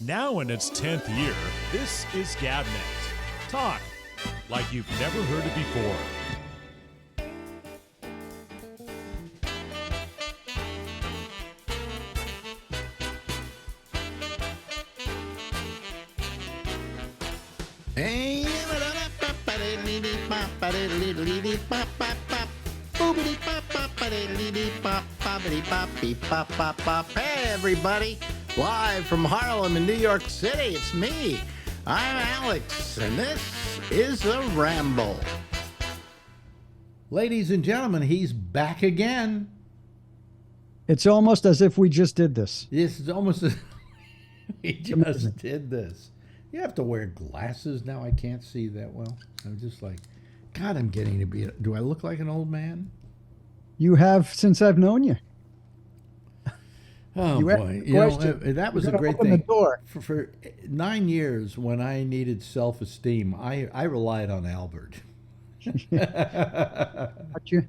Now in its 10th year, this is GabNet. Talk like you've never heard it before. Hey, everybody. Live from Harlem in New York City, it's me. I'm Alex, and this is the Ramble. Ladies and gentlemen, he's back again. It's almost as if we just did this. Yes, it's almost as we just did this. You have to wear glasses now. I can't see that well. I'm just like, God, I'm getting to be. Do I look like an old man? You have since I've known you. Oh, boy. You know, that was a great thing. The door. For 9 years, when I needed self-esteem, I relied on Albert. Aren't you?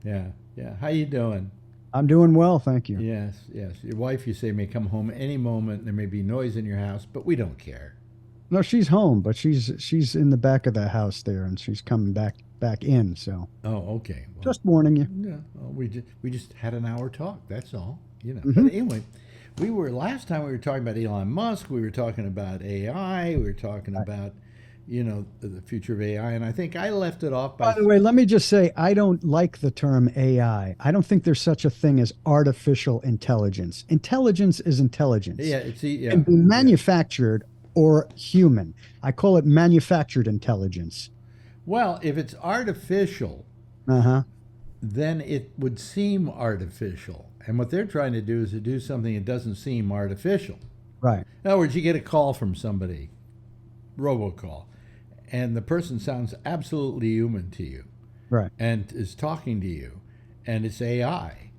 Yeah. How you doing? I'm doing well, thank you. Yes. Your wife, you say, may come home any moment. There may be noise in your house, but we don't care. No, she's home, but she's in the back of the house there, and she's coming back in. So. Oh, okay. Well, just warning you. Yeah. Well, we just had an hour talk. That's all. You know. Mm-hmm. But anyway, last time we were talking about Elon Musk. We were talking about AI. We were talking about, the future of AI. And I think I left it off by. By the way, let me just say I don't like the term AI. I don't think there's such a thing as artificial intelligence. Intelligence is intelligence. Yeah, it can be manufactured or human. I call it manufactured intelligence. Well, if it's artificial, then it would seem artificial. And what they're trying to do is to do something that doesn't seem artificial. Right. In other words, you get a call from somebody, robocall, and the person sounds absolutely human to you. Right. And is talking to you, and it's AI.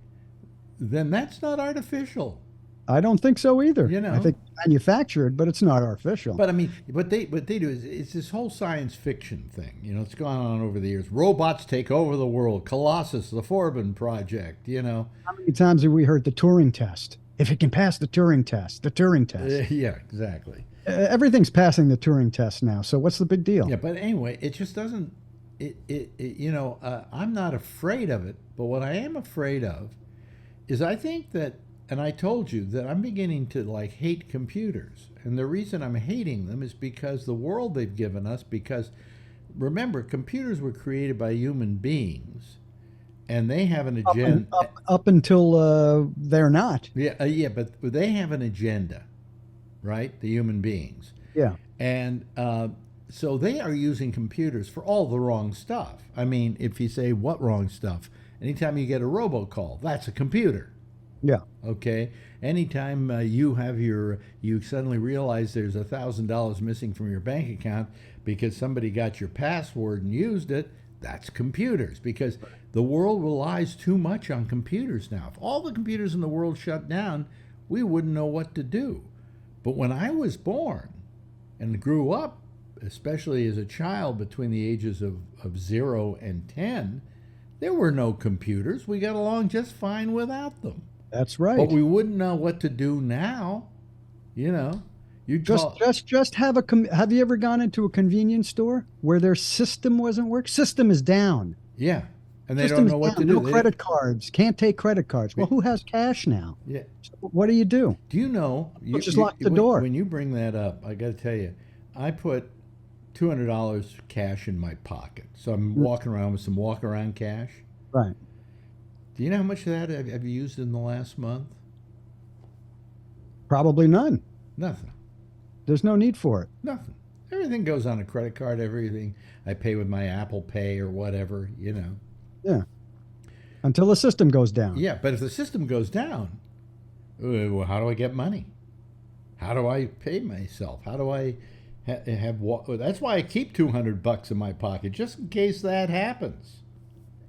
Then that's not artificial. I don't think so either. I think manufactured, but it's not artificial. But I mean, what they do is it's this whole science fiction thing. It's gone on over the years. Robots take over the world. Colossus, the Forbin Project. How many times have we heard the Turing test? If it can pass the Turing test, the Turing test. Yeah, exactly. Everything's passing the Turing test now. So what's the big deal? Yeah, but anyway, it just doesn't. I'm not afraid of it, but what I am afraid of is I think that. And I told you that I'm beginning to hate computers. And the reason I'm hating them is because the world they've given us, because remember, computers were created by human beings and they have an agenda. Up until they're not. Yeah, but they have an agenda, right? The human beings. Yeah. And so they are using computers for all the wrong stuff. I mean, if you say what wrong stuff, anytime you get a robocall, that's a computer. Yeah. Okay. Anytime you suddenly realize there's $1,000 missing from your bank account because somebody got your password and used it, that's computers. Because the world relies too much on computers now. If all the computers in the world shut down, we wouldn't know what to do. But when I was born and grew up, especially as a child between the ages of 0 and 10, there were no computers. We got along just fine without them. That's right. But we wouldn't know what to do now. You just have have you ever gone into a convenience store where their system wasn't working? System is down. Yeah. And they don't know what to do. No credit cards. Can't take credit cards. Well, who has cash now? Yeah. So what do you do? Do you know? You just lock the door. When you bring that up, I got to tell you, I put $200 cash in my pocket. So I'm walking around with some walk-around cash. Right. Do you know how much of that have you used in the last month? Probably none. Nothing. There's no need for it. Nothing. Everything goes on a credit card. Everything I pay with my Apple Pay or whatever, Yeah. Until the system goes down. Yeah, but if the system goes down, well, how do I get money? How do I pay myself? How do I have? That's why I keep $200 in my pocket, just in case that happens.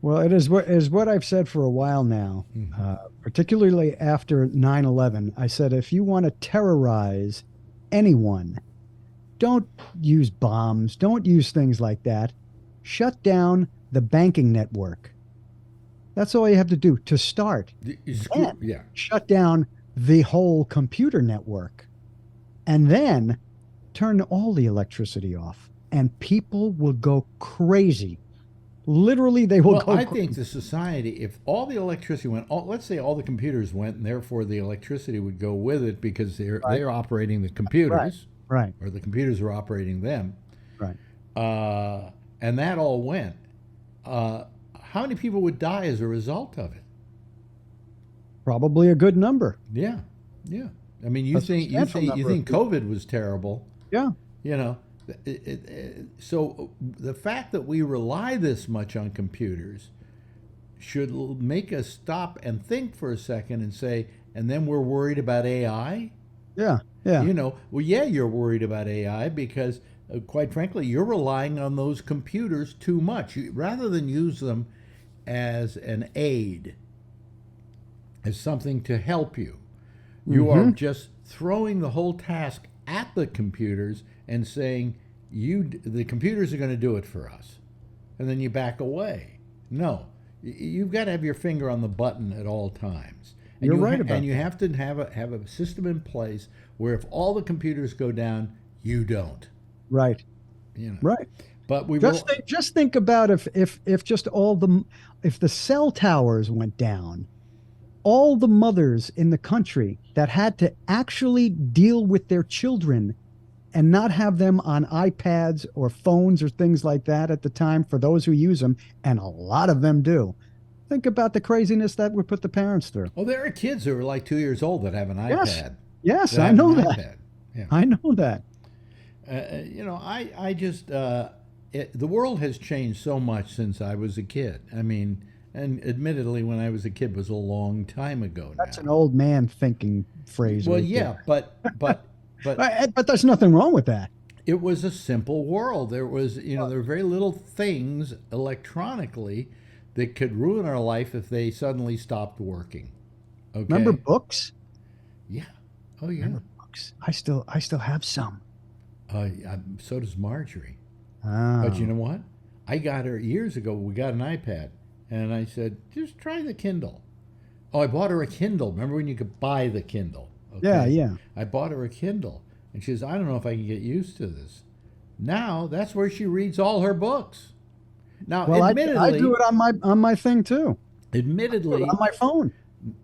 Well, it is what I've said for a while now, particularly after 9/11. I said, if you want to terrorize anyone, don't use bombs, don't use things like that. Shut down the banking network. That's all you have to do to start. Yeah. Shut down the whole computer network. and then turn all the electricity off, and people will go crazy. Literally, they will Well, go I crazy. think the society, if all the electricity went, let's say all the computers went, and therefore the electricity would go with it because Right. they're operating the Right. computers, Right. or the computers are operating them, Right. and that all went. Uh, how many people would die as a result of it? Probably a good number. Yeah, yeah. I mean, A substantial you number of think people. COVID was terrible, Yeah. you know? So the fact that we rely this much on computers should make us stop and think for a second and say, and then we're worried about AI? Yeah. Yeah. Well, yeah, you're worried about AI because, quite frankly, you're relying on those computers too much. Rather than use them as an aid, as something to help you, you are just throwing the whole task at the computers and saying, the computers are going to do it for us. And then you back away. No, you've got to have your finger on the button at all times. And You're right about and you that. have to have a system in place where if all the computers go down, you don't. Right. Right. But we Just will. think, just think about if just if the cell towers went down, all the mothers in the country that had to actually deal with their children and not have them on iPads or phones or things like that at the time for those who use them, and a lot of them do. Think about the craziness that would put the parents through. Oh, there are kids who are like 2 years old that have an Yes. iPad. Yes, That I have know an that. iPad. Yeah. I know that. I just, the world has changed so much since I was a kid. I mean, and admittedly, when I was a kid was a long time ago That's now. an old man thinking phrase. Well, right yeah, there. but But there's nothing wrong with that. it was a simple world. There was, there were very little things electronically that could ruin our life if they suddenly stopped working. Okay. Remember books? Yeah. Oh yeah. Remember books? I still have some. So does Marjorie. Ah. But you know what? I got her years ago. We got an iPad, and I said, just try the Kindle. Oh, I bought her a Kindle. Remember when you could buy the Kindle? Okay? Yeah, yeah. I bought her a Kindle, and she says, I don't know if I can get used to this. Now that's where she reads all her books. Now, Well, I admittedly, do it on my thing too. admittedly, On my phone.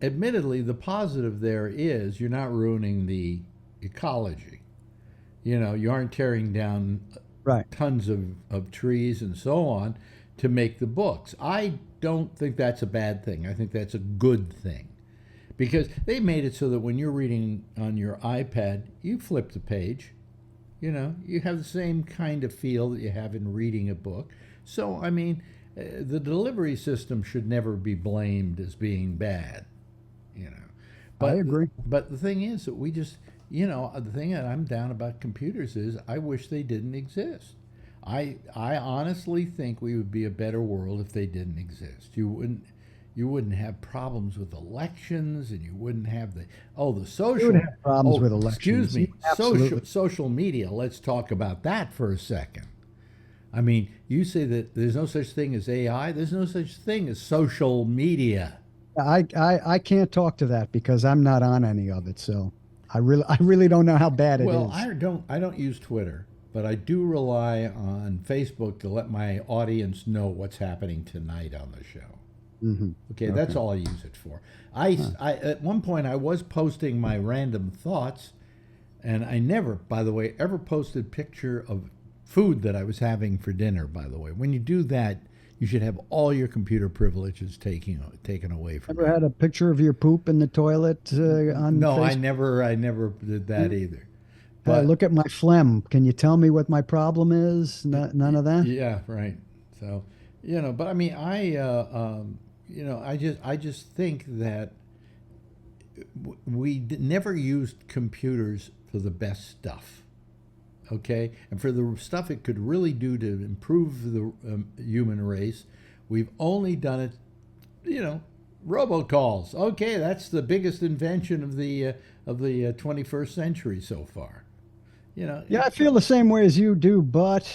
admittedly, the positive there is you're not ruining the ecology. You aren't tearing down Right. tons of trees and so on to make the books. I don't think that's a bad thing. I think that's a good thing because they made it so that when you're reading on your iPad, you flip the page. You have the same kind of feel that you have in reading a book. So, I mean, the delivery system should never be blamed as being bad. But, I agree. But the thing is that we just, the thing that I'm down about computers is I wish they didn't exist. I honestly think we would be a better world if they didn't exist. You wouldn't have problems with elections, and you wouldn't have the social. You would have problems with Excuse elections. me, Absolutely. social media. Let's talk about that for a second. I mean, you say that there's no such thing as AI. There's no such thing as social media. I can't talk to that because I'm not on any of it. So I really don't know how bad it is. Well, I don't use Twitter, but I do rely on Facebook to let my audience know what's happening tonight on the show. Okay, that's all I use it for. I at one point I was posting my random thoughts, and I never, by the way, ever posted picture of food that I was having for dinner. By the way, when you do that, you should have all your computer privileges taken away from Ever you. had a picture of your poop in the toilet on No, Facebook? I never did that either. But Look at my phlegm. Can you tell me what my problem is? None of that. yeah, right. So, but I mean, I just think that we never used computers for the best stuff. Okay, and for the stuff it could really do to improve the human race, we've only done it, robocalls. Okay, that's the biggest invention of the 21st century so far. Yeah, I feel the same way as you do, but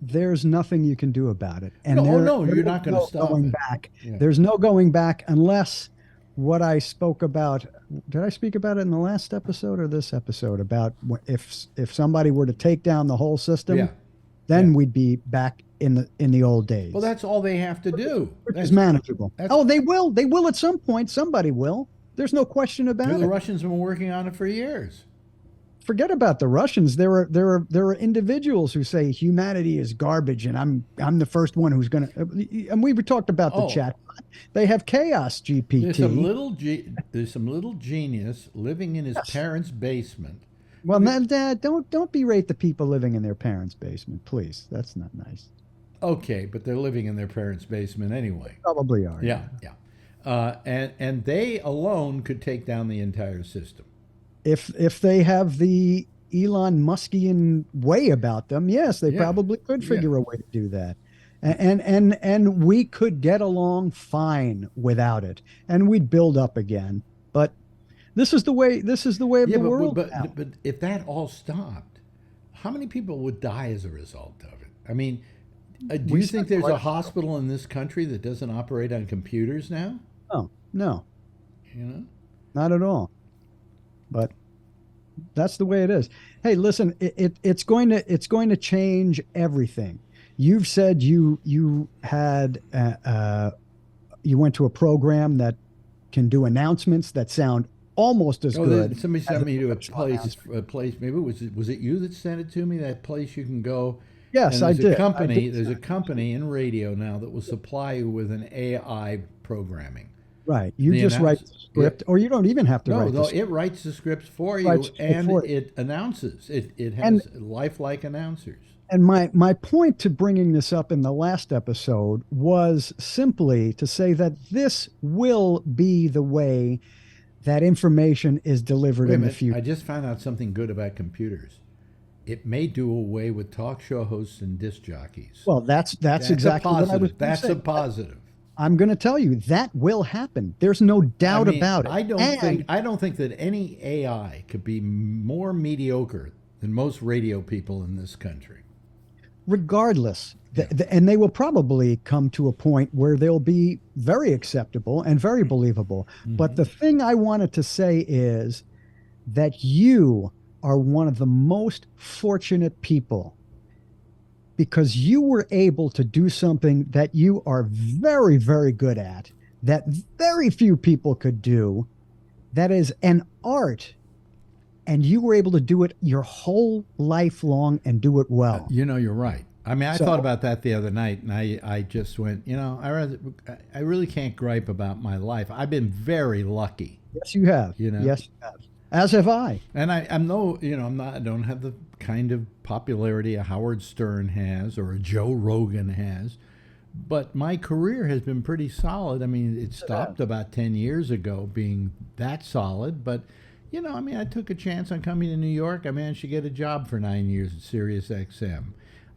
there's nothing you can do about it. And No, there you're is not going to no stop going it. back. Yeah. There's no going back unless what I spoke about. Did I speak about it in the last episode or this episode about if somebody were to take down the whole system, Yeah. then Yeah. we'd be back in the old days. Well, that's all they have to do. Which That's, is manageable. that's- Oh, they will. They will at some point. Somebody will. There's no question about the it. Russians have been working on it for years. Forget about the Russians. There are individuals who say humanity is garbage, and I'm the first one who's going to. And we talked about the Oh. chat. They have chaos GPT. There's some little genius living in his parents' basement. Well, Dad, don't berate the people living in their parents' basement, please. That's not nice. Okay, but they're living in their parents' basement anyway. Probably are. Yeah. And they alone could take down the entire system. If they have the Elon Muskian way about them, yes, they probably could figure a way to do that. And we could get along fine without it, and we'd build up again. But this is the way of the world. But if that all stopped, how many people would die as a result of it? I mean, do you think there's a hospital in this country that doesn't operate on computers now? Oh, no. You know? Not at all. But that's the way it is. Hey, listen, it's going to change everything. You've said you had you went to a program that can do announcements that sound almost as good. Somebody sent me to a place. Maybe was it you that sent it to me? That place you can go. Yes, I did. There's a company in radio now that will supply you with an AI programming. Right. You just write the script, or you don't even have to write the script. It writes the scripts for you, and it announces. It has lifelike announcers. And my point to bringing this up in the last episode was simply to say that this will be the way that information is delivered in the future. I just found out something good about computers. It may do away with talk show hosts and disc jockeys. Well, that's exactly what I was going to say. That's a positive. I'm going to tell you that will happen. There's no doubt about it. I don't think that any AI could be more mediocre than most radio people in this country. Regardless, and they will probably come to a point where they'll be very acceptable and very believable. Mm-hmm. But the thing I wanted to say is that you are one of the most fortunate people, because you were able to do something that you are very, very good at, that very few people could do, that is an art, and you were able to do it your whole life long and do it well. You're right. I mean, I thought about that the other night, and I just went, I really can't gripe about my life. I've been very lucky. Yes, you have. Yes, you have. As have I. And I don't have the kind of popularity a Howard Stern has or a Joe Rogan has, but my career has been pretty solid. I mean, it stopped about 10 years ago being that solid, but I took a chance on coming to New York. I managed to get a job for 9 years at Sirius XM.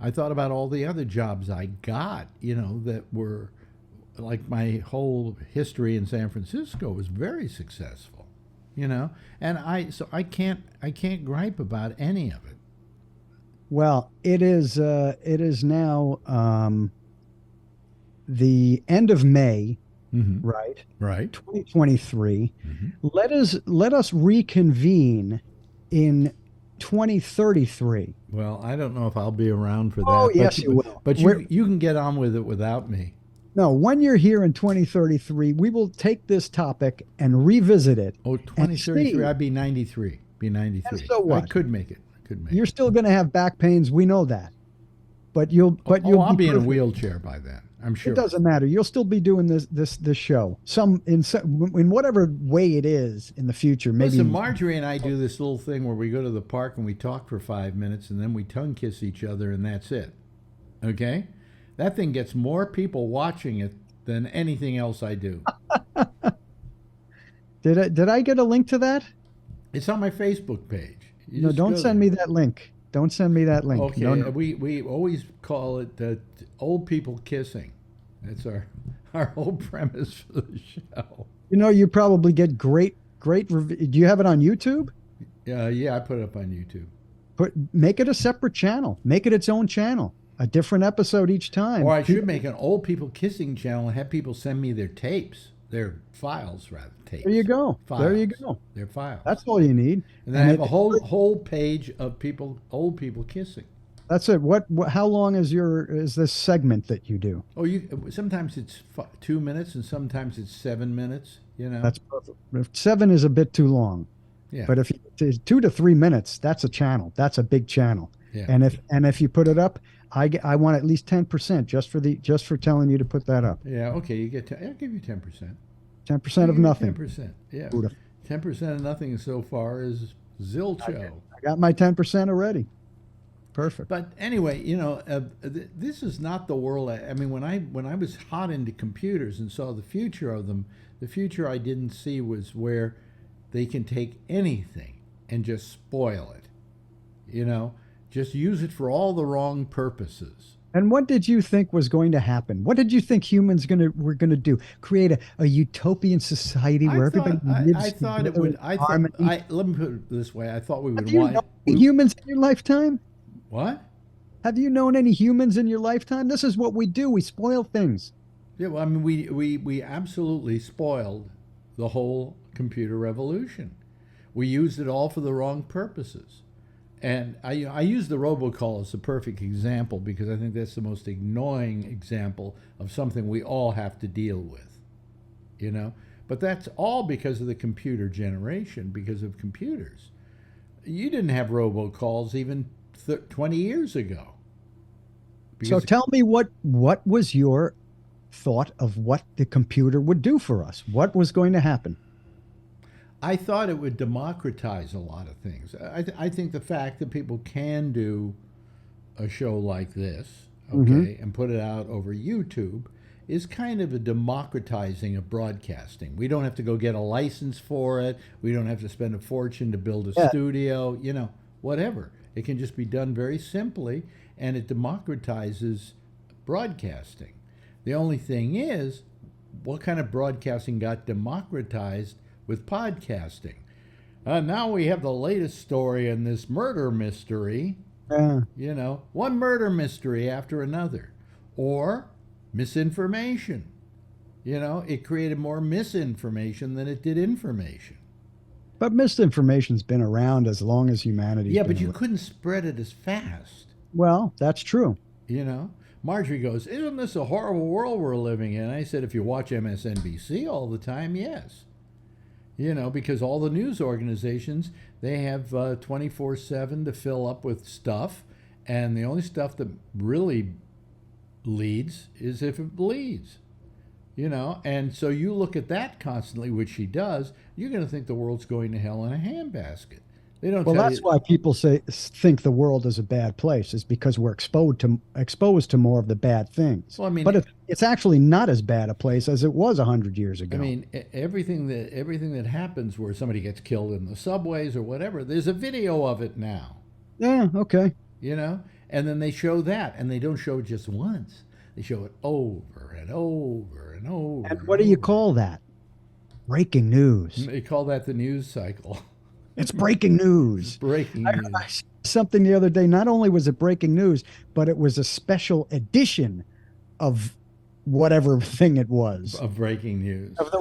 I thought about all the other jobs I got, that were like my whole history in San Francisco was very successful. And I can't gripe about any of it. Well, it is now the end of May, mm-hmm. Right. 2023. Mm-hmm. Let us reconvene in 2033. Well, I don't know if I'll be around for that. Oh, yes, you will. But you can get on with it without me. No, when you're here in 2033, we will take this topic and revisit it. Oh, 2033, I'd be 93. And so what? I could make it. You're still going to have back pains. We know that. But I'll be in a wheelchair by then. I'm sure. It doesn't matter. You'll still be doing this show. In whatever way it is in the future. Maybe. Listen, Marjorie and I do this little thing where we go to the park and we talk for 5 minutes and then we tongue kiss each other and that's it. Okay? That thing gets more people watching it than anything else I do. Did I get a link to that? It's on my Facebook page. No, don't send me that link. Don't send me that link. Okay, no. We always call it old people kissing. That's our whole premise for the show. You probably get great do you have it on YouTube? Yeah, I put it up on YouTube. Make it a separate channel. Make it its own channel. A different episode each time. Or I should make an old people kissing channel and have people send me their tapes. They're files, rather tapes. There you go. Files. There you go. They're files. That's all you need. And then I have a whole page of old people kissing. That's it. How long is this segment that you do? Oh, sometimes it's 2 minutes and sometimes it's 7 minutes. You know. That's perfect. If 7 is a bit too long. Yeah. But if it's 2 to 3 minutes, that's a channel. That's a big channel. Yeah. And if you put it up, I want at least 10% just for telling you to put that up. Yeah. Okay. I'll give you 10%. 10% of nothing. 10%. Yeah. Beautiful. 10% of nothing so far is zilcho. I got my 10% already. Perfect. But anyway, this is not the world. I mean, when I was hot into computers and saw the future of them, the future I didn't see was where they can take anything and just spoil it. Just use it for all the wrong purposes. And what did you think was going to happen? What did you think humans were gonna do? Create a utopian society where everybody lives I thought it together would. in I harmony? let me put it this way. I thought we would Have you want known any humans in your lifetime? What? Have you known any humans in your lifetime? This is what we do. We spoil things. Yeah, well, I mean, we absolutely spoiled the whole computer revolution. We used it all for the wrong purposes. And I use the robocall as a perfect example because I think that's the most annoying example of something we all have to deal with, But that's all because of the computer generation, because of computers. You didn't have robocalls even 20 years ago. So tell me what was your thought of what the computer would do for us? What was going to happen? I thought it would democratize a lot of things. I think the fact that people can do a show like this, okay, and put it out over YouTube is kind of a democratizing of broadcasting. We don't have to go get a license for it. We don't have to spend a fortune to build a studio, whatever. It can just be done very simply, and it democratizes broadcasting. The only thing is, what kind of broadcasting got democratized with podcasting? Now we have the latest story in this murder mystery. One murder mystery after another. Or misinformation. It created more misinformation than it did information. But misinformation's been around as long as humanity. Yeah, but you couldn't spread it as fast. Well, that's true. Marjorie goes, "Isn't this a horrible world we're living in?" I said, if you watch MSNBC all the time, yes. Because all the news organizations, they have 24/7 to fill up with stuff, and the only stuff that really leads is if it bleeds. And so you look at that constantly, which she does, you're going to think the world's going to hell in a handbasket. They don't. Well, that's why people think the world is a bad place, is because we're exposed to more of the bad things. Well, I mean, but it's actually not as bad a place as it was 100 years ago. I mean, everything that happens where somebody gets killed in the subways or whatever, there's a video of it now. Yeah. Okay. And then they show that, and they don't show it just once. They show it over and over and over. And what do you call that? Breaking news. They call that the news cycle. It's breaking news. Breaking news. I saw something the other day. Not only was it breaking news, but it was a special edition of whatever thing it was. Of breaking news. Of the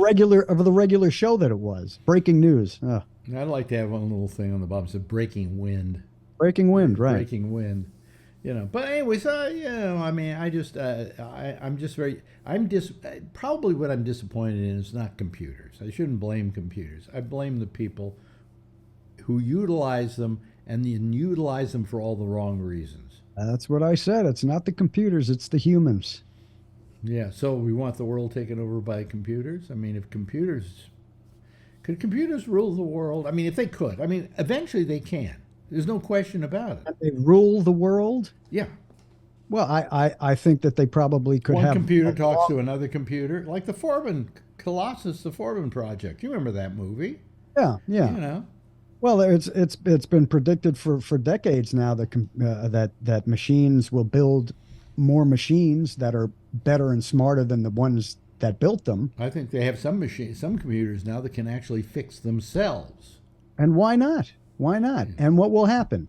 regular show that it was. Breaking news. Oh. I'd like to have one little thing on the bottom that said breaking wind. Breaking wind, right. Breaking wind. But anyways, I mean, probably what I'm disappointed in is not computers. I shouldn't blame computers. I blame the people who utilize them and then utilize them for all the wrong reasons. That's what I said. It's not the computers, it's the humans. Yeah, so we want the world taken over by computers? I mean, could computers rule the world? I mean, if they could. I mean, eventually they can. There's no question about it. Can they rule the world? Yeah. Well, I think that they probably could have... One computer talks to another computer, like the Forbin Project. You remember that movie? Yeah. Well, it's been predicted for decades now that machines will build more machines that are better and smarter than the ones that built them. I think they have some computers now that can actually fix themselves. And why not? Why not? And what will happen?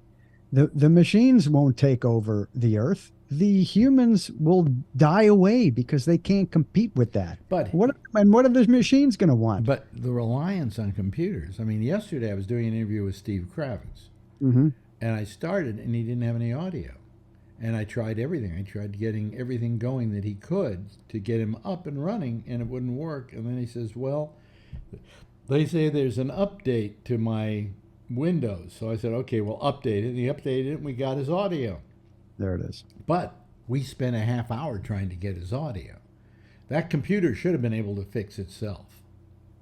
The machines won't take over the earth. The humans will die away because they can't compete with that. But What are the machines going to want? but the reliance on computers. I mean, yesterday I was doing an interview with Steve Kravitz, Hmm. and I started, and he didn't have any audio. And I tried everything. I tried getting everything going that he could to get him up and running, and it wouldn't work. And then he says, "Well, they say there's an update to my Windows." So I said, "Okay, well, update it." And he updated it, and we got his audio. There it is. But we spent a half hour trying to get his audio. That computer should have been able to fix itself.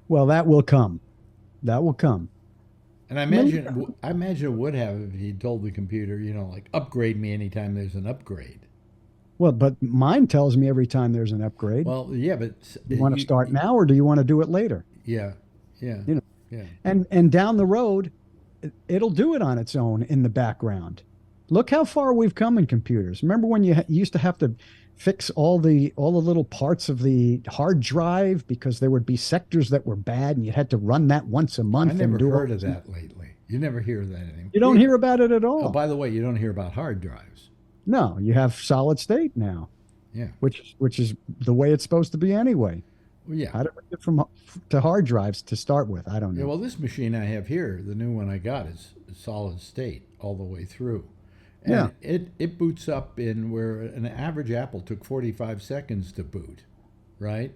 Well, that will come. That will come. And I imagine it would have if he told the computer, like upgrade me anytime there's an upgrade. Well, but mine tells me every time there's an upgrade. Well, yeah, but You want to start now, or do you want to do it later? Yeah, yeah, You know, yeah. and down the road, it'll do it on its own in the background. Look how far we've come in computers. Remember when you used to have to fix all the little parts of the hard drive because there would be sectors that were bad, and you had to run that once a month. I never and do heard all of this. that lately. You never hear that anymore. You don't hear about it at all. Oh, by the way, you don't hear about hard drives. No, you have solid state now, Yeah. which is the way it's supposed to be anyway. Well, yeah. How did we get from to hard drives to start with? I don't know. Yeah, well, this machine I have here, the new one I got, is solid state all the way through. And Yeah. it boots up in where an average Apple took 45 seconds to boot, right?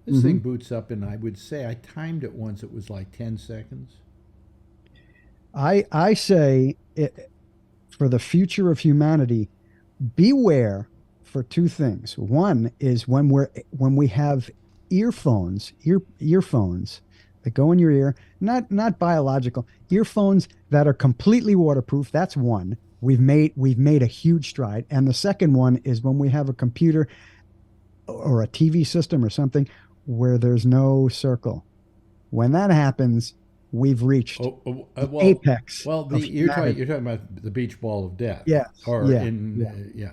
This thing boots up in, I would say, I timed it once, it was like 10 seconds. I say for the future of humanity, beware for two things. One is when we have earphones that go in your ear, not biological earphones that are completely waterproof. That's one. We've made a huge stride. And the second one is when we have a computer or a TV system or something where there's no circle. When that happens, we've reached Well, apex. Well, of you're humanity. talking about the beach ball of death. Yes, Or yeah, yeah.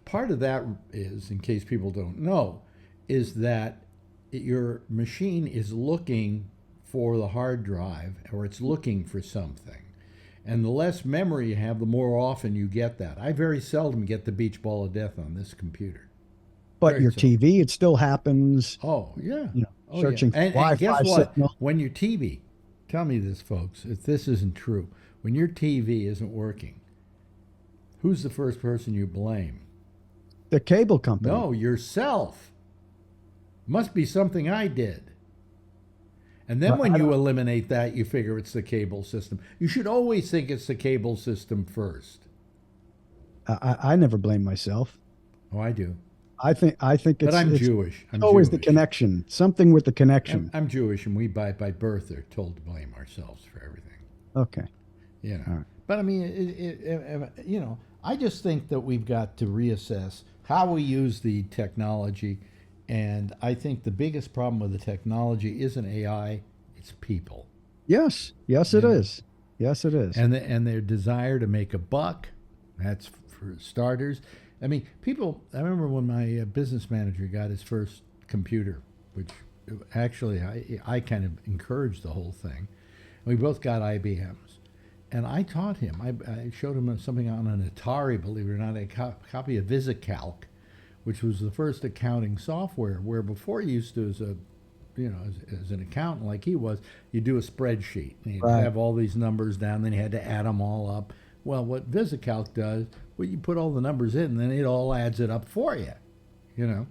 Part of that is, in case people don't know, is that your machine is looking for the hard drive, or it's looking for something. And the less memory you have, the more often you get that. I very seldom get the beach ball of death on this computer. But Very your seldom. TV, it still happens. Oh, yeah. Oh, searching yeah. for And guess Wi-Fi what? signal. When your TV, tell me this, folks, if this isn't true, when your TV isn't working, who's the first person you blame? The cable company. No, yourself. Must be something I did. And then Well, when I you don't- eliminate that, you figure it's the cable system. You should always think it's the cable system first. I never blame myself. Oh, I do. I think But I'm it's Jewish. I'm always the Jewish. connection. Something with the connection. I'm Jewish, and we by birth are told to blame ourselves for everything. Okay. You know. All right. But I mean, I just think that we've got to reassess how we use the technology, and I think the biggest problem with the technology isn't AI; it's people Yes. Yes, it Yeah. is. Yes, it is. and their desire to make a buck. That's for starters. I mean, people. I remember when my business manager got his first computer, which actually I kind of encouraged the whole thing. We both got IBMs. And I taught him. I showed him something on an Atari, believe it or not, a copy of VisiCalc, which was the first accounting software. Where before you used to, as an accountant like he was, you do a spreadsheet and you'd Right. have all these numbers down. Then you had to add them all up. Well, what VisiCalc does, well, you put all the numbers in, and then it all adds it up for you. You know.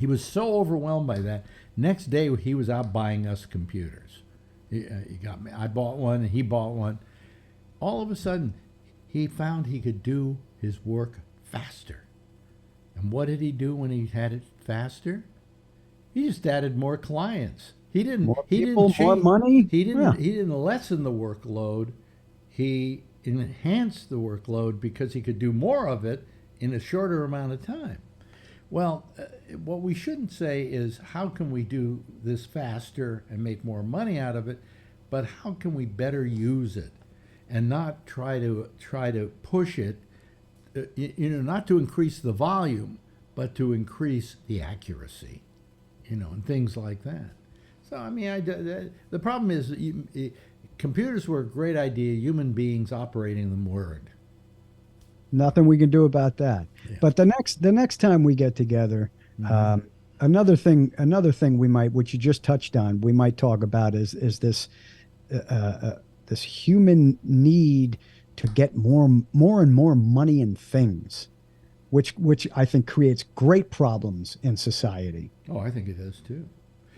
He was so overwhelmed by that. Next day, he was out buying us computers. He got me. I bought one, and he bought one. All of a sudden, he found he could do his work faster. And what did he do when he had it faster? He just added more clients. He didn't. More he people, didn't more change, money? He didn't. Yeah. He didn't lessen the workload. He enhanced the workload because he could do more of it in a shorter amount of time. Well, what we shouldn't say is how can we do this faster and make more money out of it, but how can we better use it and not try to push it, not to increase the volume, but to increase the accuracy, and things like that. So I mean, the problem is computers were a great idea. Human beings operating them weren't. Nothing we can do about that. Yeah. But the next time we get together, another thing we might, which you just touched on, we might talk about is this human need to get more and more money and things, which I think creates great problems in society. Oh, I think it is too.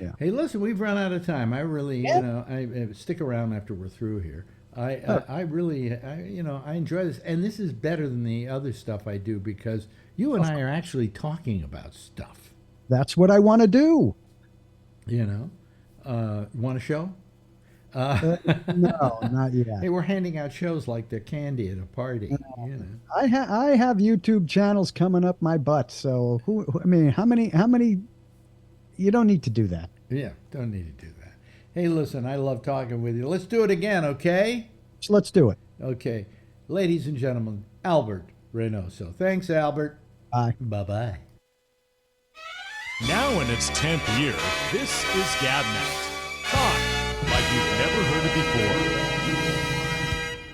Yeah. Hey, listen, we've run out of time. I really, Yeah. I stick around after we're through here. Oh. I really, I enjoy this, and this is better than the other stuff I do because you and I are actually talking about stuff. That's what I want to do. Want a show? No, not Hey, yet. we're handing out shows like they're candy at a party. I have YouTube channels coming up my butt. So I mean, how many? You don't need to do that. Yeah, don't need to do that. Hey, listen, I love talking with you. Let's do it again, okay? So let's do it. Okay. Ladies and gentlemen, Albert Reynoso. Thanks, Albert. Bye. Bye-bye. Now in its 10th year, this is GabNet. Talk like you've never heard it before.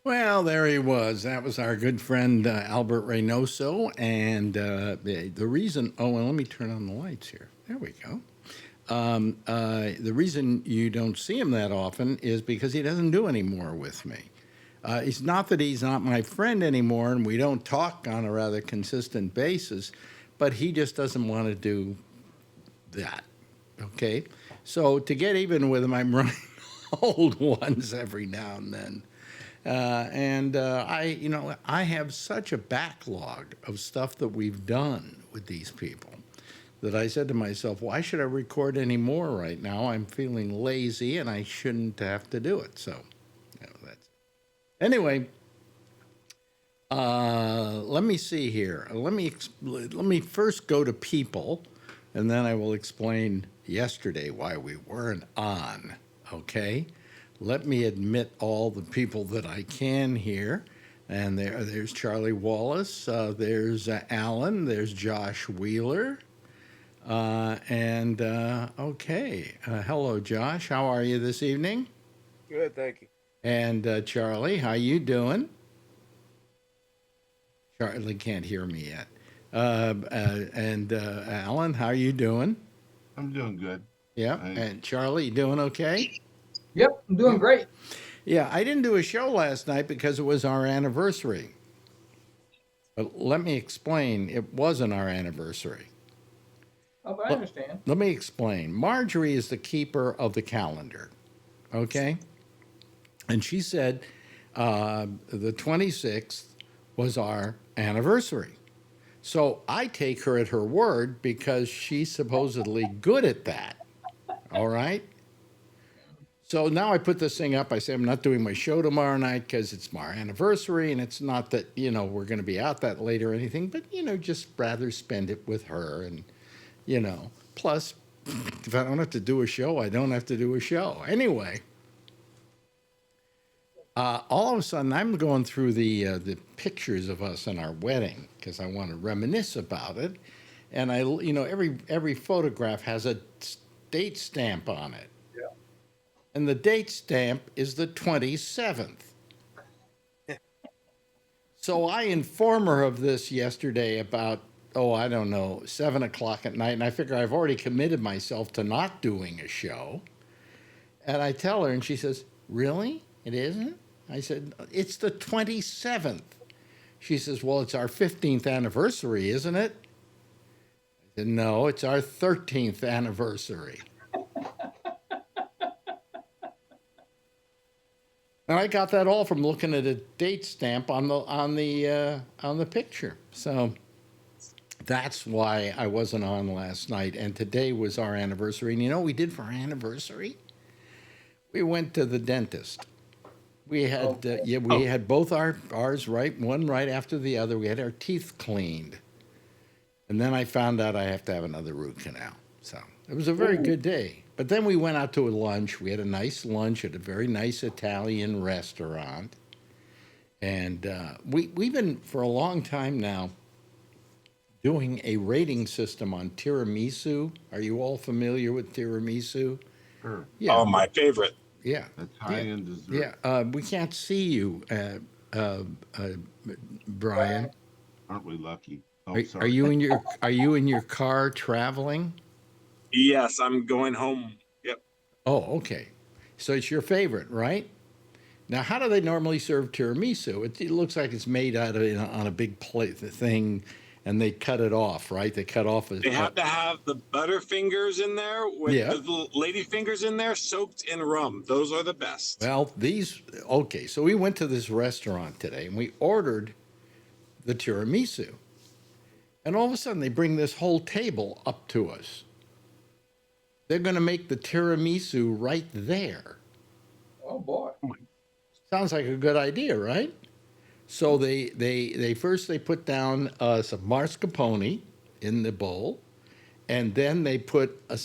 Well, there he was. That was our good friend Albert Reynoso. And the reason, oh, well, let me turn on the lights here. There we go. The reason you don't see him that often is because he doesn't do any more with me. It's not that he's not my friend anymore and we don't talk on a rather consistent basis, but he just doesn't want to do that. Okay? So to get even with him, I'm running old ones every now and then. I have such a backlog of stuff that we've done with these people that I said to myself, why should I record any more right now? I'm feeling lazy and I shouldn't have to do it. So, that's anyway. Let me see here. Let me first go to people, and then I will explain yesterday why we weren't on. Okay. Let me admit all the people that I can here. And there's Charlie Wallace, there's Alan, there's Josh Wheeler, okay. Hello, Josh. How are you this evening? Good, thank you. And Charlie, how you doing? Charlie can't hear me yet. Alan, how you doing? I'm doing good. Yeah. And Charlie, you doing okay? Yep, I'm doing great. Yeah, I didn't do a show last night because it was our anniversary. But let me explain, it wasn't our anniversary. Oh, but I understand. Let me explain. Marjorie is the keeper of the calendar, okay? And she said the 26th was our anniversary. So I take her at her word because she's supposedly good at that, all right? So now I put this thing up. I say I'm not doing my show tomorrow night because it's my anniversary, and it's not that, we're going to be out that late or anything, but, just rather spend it with her. And, plus, if I don't have to do a show, I don't have to do a show. Anyway, all of a sudden, I'm going through the pictures of us in our wedding because I want to reminisce about it. And every photograph has a date stamp on it. And the date stamp is the 27th. So I inform her of this yesterday about, 7 o'clock at night. And I figure I've already committed myself to not doing a show. And I tell her, and she says, really? It isn't? I said, it's the 27th. She says, well, it's our 15th anniversary, isn't it? I said, no, it's our 13th anniversary. And I got that all from looking at a date stamp on the picture. So that's why I wasn't on last night. And today was our anniversary. And you know what we did for our anniversary? We went to the dentist. We had we had both ours right, one right after the other. We had our teeth cleaned. And then I found out I have to have another root canal. So it was a very good day. But then we went out to a lunch. We had a nice lunch at a very nice Italian restaurant. And we've been, for a long time now, doing a rating system on tiramisu. Are you all familiar with tiramisu? Sure. Yeah. Oh, my favorite. Yeah. Italian dessert. Yeah. We can't see you, uh, uh, Brian. Aren't we lucky? Oh, Are sorry. you in your car traveling? Yes, I'm going home. Yep. Oh, okay. So it's your favorite, right? Now, how do they normally serve tiramisu? It looks like it's made out of on a big plate thing, and they cut it off, right? They cut off. They have to have the Butterfingers in there with Yeah. the little lady fingers in there soaked in rum. Those are the best. Well, okay. So we went to this restaurant today, and we ordered the tiramisu, and all of a sudden they bring this whole table up to us. They're going to make the tiramisu right there. Oh boy. Sounds like a good idea, right? So they first put down some mascarpone in the bowl, and then they put they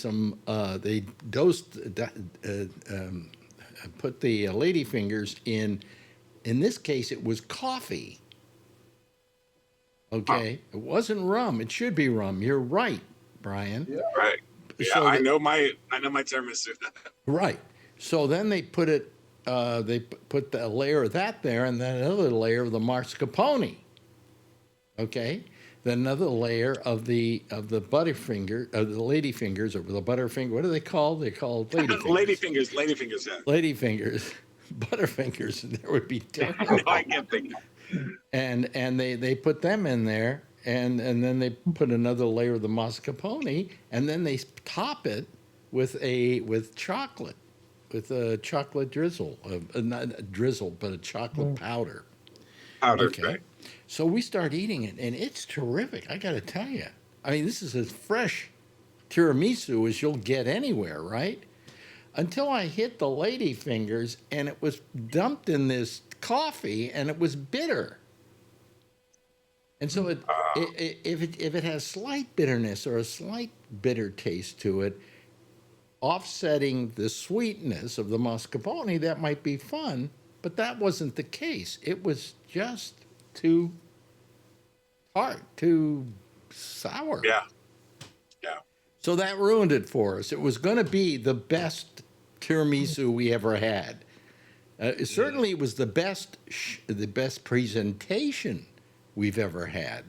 put the ladyfingers in. In this case, it was coffee. Okay, it wasn't rum. It should be rum. You're right, Brian. Yeah. Right. Yeah, So I know my tiramisu. Right. So then they put it. They put the layer of that there, and then another layer of the mascarpone. Okay. Then another layer of the butterfinger, of the ladyfingers, or the butterfinger. What are they called? They're called ladyfingers. Ladyfingers, yeah. Ladyfingers, butterfingers. There would be No, I can't think. and they put them in there, and then they put another layer of the mascarpone, and then they top it with chocolate, with a chocolate drizzle, not a drizzle, but a chocolate powder. Powder, Okay. right. So we start eating it, and it's terrific. I got to tell you. I mean, this is as fresh tiramisu as you'll get anywhere, right? Until I hit the lady fingers, and it was dumped in this coffee, and it was bitter. And so if it has slight bitterness or a slight bitter taste to it, offsetting the sweetness of the mascarpone, that might be fun, but that wasn't the case. It was just too tart, too sour. Yeah. Yeah. So that ruined it for us. It was going to be the best tiramisu we ever had. Certainly, it was the best presentation we've ever had,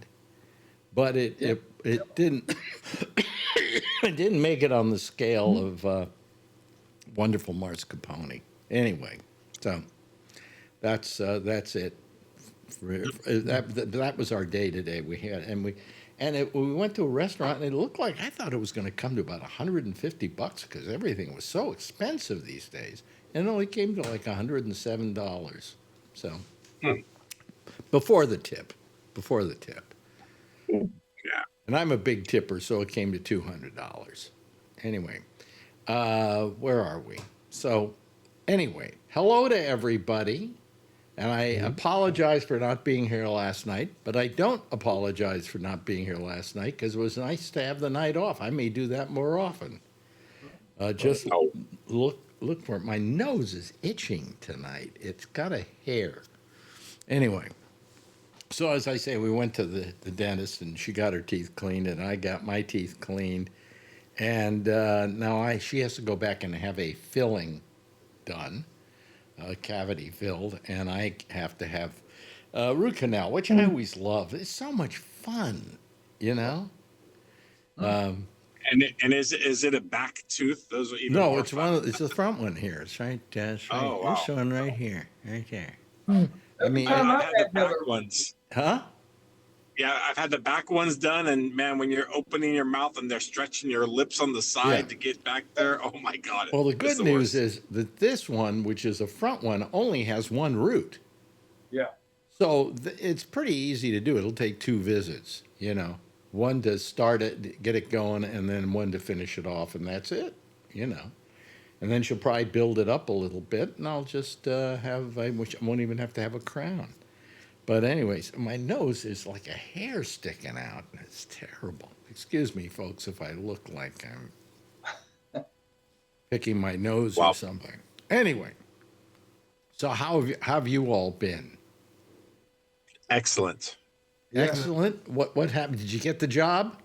but it didn't it didn't make it on the scale of wonderful mascarpone. Anyway, so that's it. That was our day today. We went to a restaurant, and it looked like, I thought it was going to come to about $150 because everything was so expensive these days, and it only came to like $107. So before the tip. Yeah. And I'm a big tipper, so it came to $200. Anyway, where are we? So anyway, hello to everybody. And I apologize for not being here last night, but I don't apologize for not being here last night because it was nice to have the night off. I may do that more often. Just look for it. My nose is itching tonight. It's got a hair. Anyway, so as I say, we went to the dentist, and she got her teeth cleaned, and I got my teeth cleaned. And now she has to go back and have a filling done. Cavity filled, and I have to have root canal, which I always love. It's so much fun, you know. And is it a back tooth? Those are even No, more it's fun. it's the front one here. It's right. Oh, wow. This one right here, right there. I mean, I've I've had the had back never- ones. Huh? Yeah, I've had the back ones done, and man, when you're opening your mouth and they're stretching your lips on the side Yeah. to get back there, oh my God. Well, the it's good the news worst. is that this one, which is a front one, only has one root. Yeah. So it's pretty easy to do. It'll take 2 visits, you know, one to start it, get it going, and then one to finish it off, and that's it, you know. And then she'll probably build it up a little bit, and I'll just I won't even have to have a crown. But anyways, my nose is like a hair sticking out, and it's terrible. Excuse me, folks, if I look like I'm picking my nose or something. Anyway, so how have you all been? Excellent. Excellent. What happened? Did you get the job?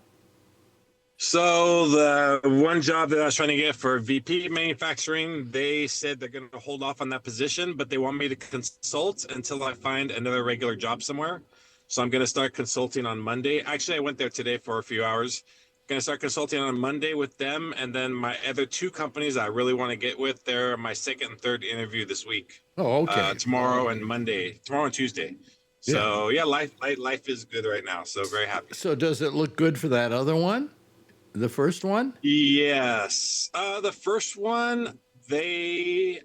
So the one job that I was trying to get for VP manufacturing, they said they're going to hold off on that position, but they want me to consult until I find another regular job somewhere. So I'm going to start consulting on Monday. Actually, I went there today for a few hours. Going to start consulting on Monday with them, and then my other two companies I really want to get with. They're my second and third interview this week. Oh, okay. Tomorrow and Tuesday. So yeah, life is good right now. So very happy. So does it look good for that other one? The first one? Yes. The first one, I'm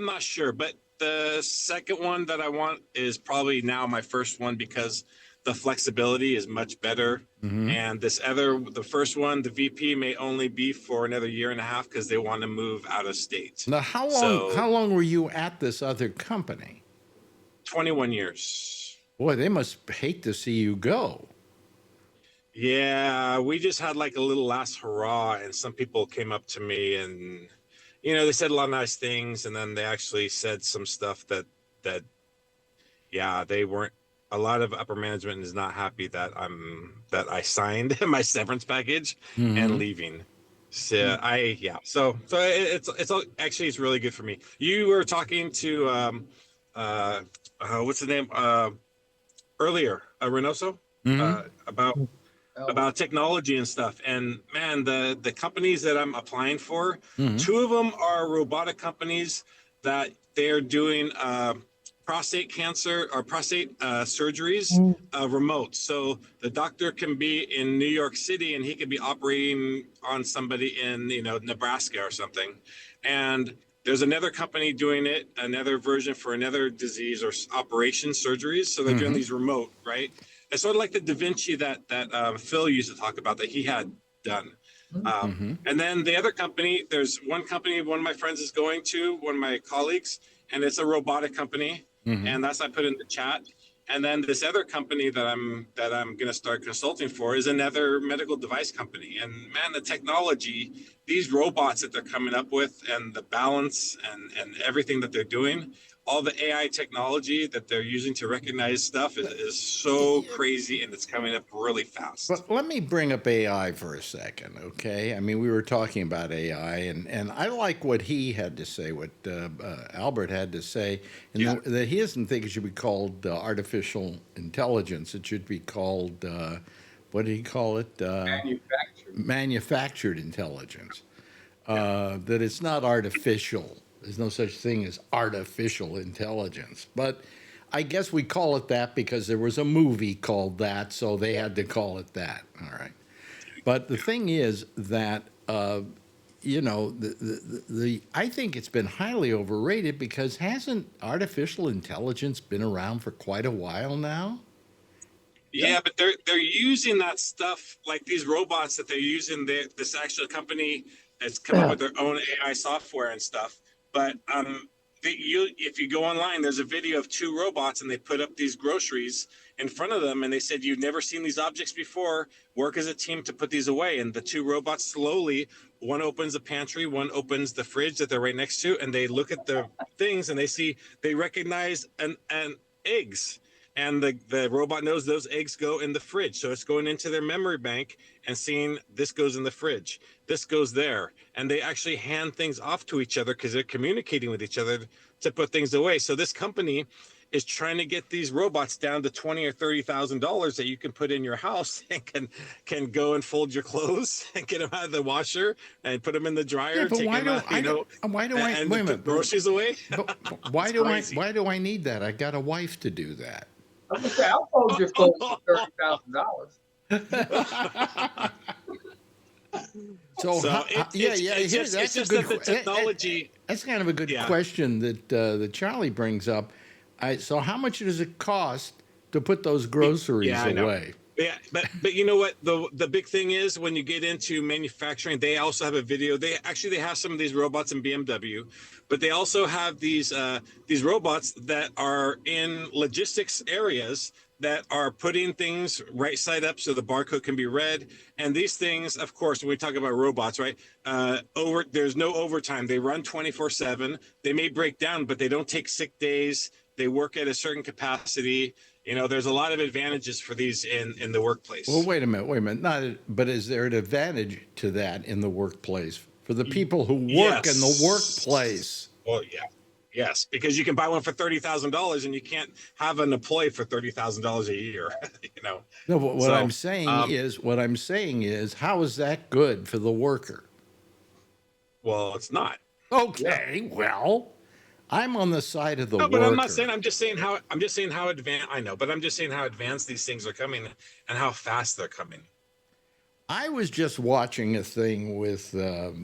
not sure, but the second one that I want is probably now my first one because the flexibility is much better. And the first one, the VP may only be for another year and a half because they want to move out of state. Now, how long were you at this other company? 21 years. Boy, they must hate to see you go. Yeah, we just had like a little last hurrah, and some people came up to me and, they said a lot of nice things, and then they actually said some stuff that they weren't. A lot of upper management is not happy that I signed my severance package and leaving. So it's really good for me. You were talking to what's the name earlier, Reynoso, about technology and stuff. And man, the companies that I'm applying for, two of them are robotic companies that they're doing prostate cancer or prostate surgeries remote. So the doctor can be in New York City and he could be operating on somebody in Nebraska or something. And there's another company doing it, another version for another disease or operation surgeries. So they're doing these remote, right? It's sort of like the Da Vinci that Phil used to talk about that he had done. And then the other company, there's one company one of my friends is going to, one of my colleagues, and it's a robotic company. And that's I put in the chat. And then this other company that I'm going to start consulting for is another medical device company. And man, the technology, these robots that they're coming up with, and the balance and everything that they're doing, all the AI technology that they're using to recognize stuff is so crazy, and it's coming up really fast. But let me bring up AI for a second, okay? I mean, we were talking about AI, and I like what he had to say, what Albert had to say, and that he doesn't think it should be called artificial intelligence. It should be called, what did he call it? Manufactured intelligence. That it's not artificial. There's no such thing as artificial intelligence. But I guess we call it that because there was a movie called that, so they had to call it that. All right. But the thing is that, I think it's been highly overrated because hasn't artificial intelligence been around for quite a while now? Yeah, but they're using that stuff, like these robots that they're using. This actual company has come up with their own AI software and stuff. But if you go online, there's a video of two robots, and they put up these groceries in front of them, and they said, "You've never seen these objects before. Work as a team to put these away." And the two robots slowly, one opens the pantry, one opens the fridge that they're right next to, and they look at the things, and they recognize an eggs. And the robot knows those eggs go in the fridge. So it's going into their memory bank and seeing this goes in the fridge, this goes there. And they actually hand things off to each other because they're communicating with each other to put things away. So this company is trying to get these robots down to $20,000 or $30,000 that you can put in your house and can go and fold your clothes and get them out of the washer and put them in the dryer. Yeah, but take why them do out, and put groceries away. But why do I need that? I got a wife to do that. I'm gonna say I'll fold your clothes for $30,000. So it's just that the technology. That's kind of a good question that Charlie brings up. So how much does it cost to put those groceries away? Yeah, but you know what? The big thing is when you get into manufacturing, they also have a video. They have some of these robots in BMW, but they also have these robots that are in logistics areas that are putting things right side up so the barcode can be read. And these things, of course, when we talk about robots, right? There's no overtime. They run 24/7. They may break down, but they don't take sick days. They work at a certain capacity. You know, there's a lot of advantages for these in the workplace. Well, wait a minute. But is there an advantage to that in the workplace for the people who work in the workplace? Well, yeah. Yes, because you can buy one for $30,000 and you can't have an employee for $30,000 a year, you know. No, but what So, I'm saying is, how is that good for the worker? well, it's not. Okay, well, I'm on the side of the No, worker. but I'm not saying. I'm just saying how advanced. I know, but I'm just saying how advanced these things are coming and how fast they're coming. I was just watching a thing with